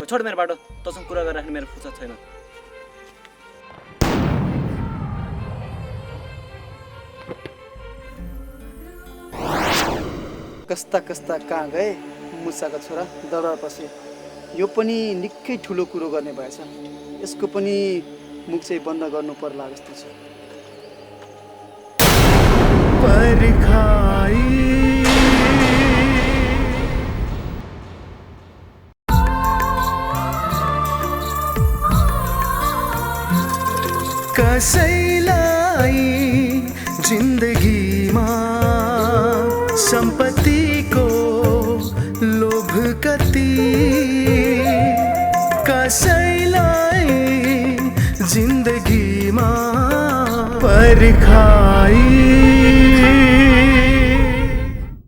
छोड मेरो बाटो, तँसँग कुरा गरिराख्ने मेरो फुर्सद छैन। कस्ता कस्ता कहाँ गए मुसाका छोरा दरबार पछि। यो पनि निकै ठुलो कुरो गर्ने भएछ। यसको पनि मुख चाहिँ बन्द गर्नु पर्ला जस्तो छ। कसैलाई जिन्दगीमा सम्पत्तिको लोभ कति, कसैलाई जिन्दगीमा पर्खाई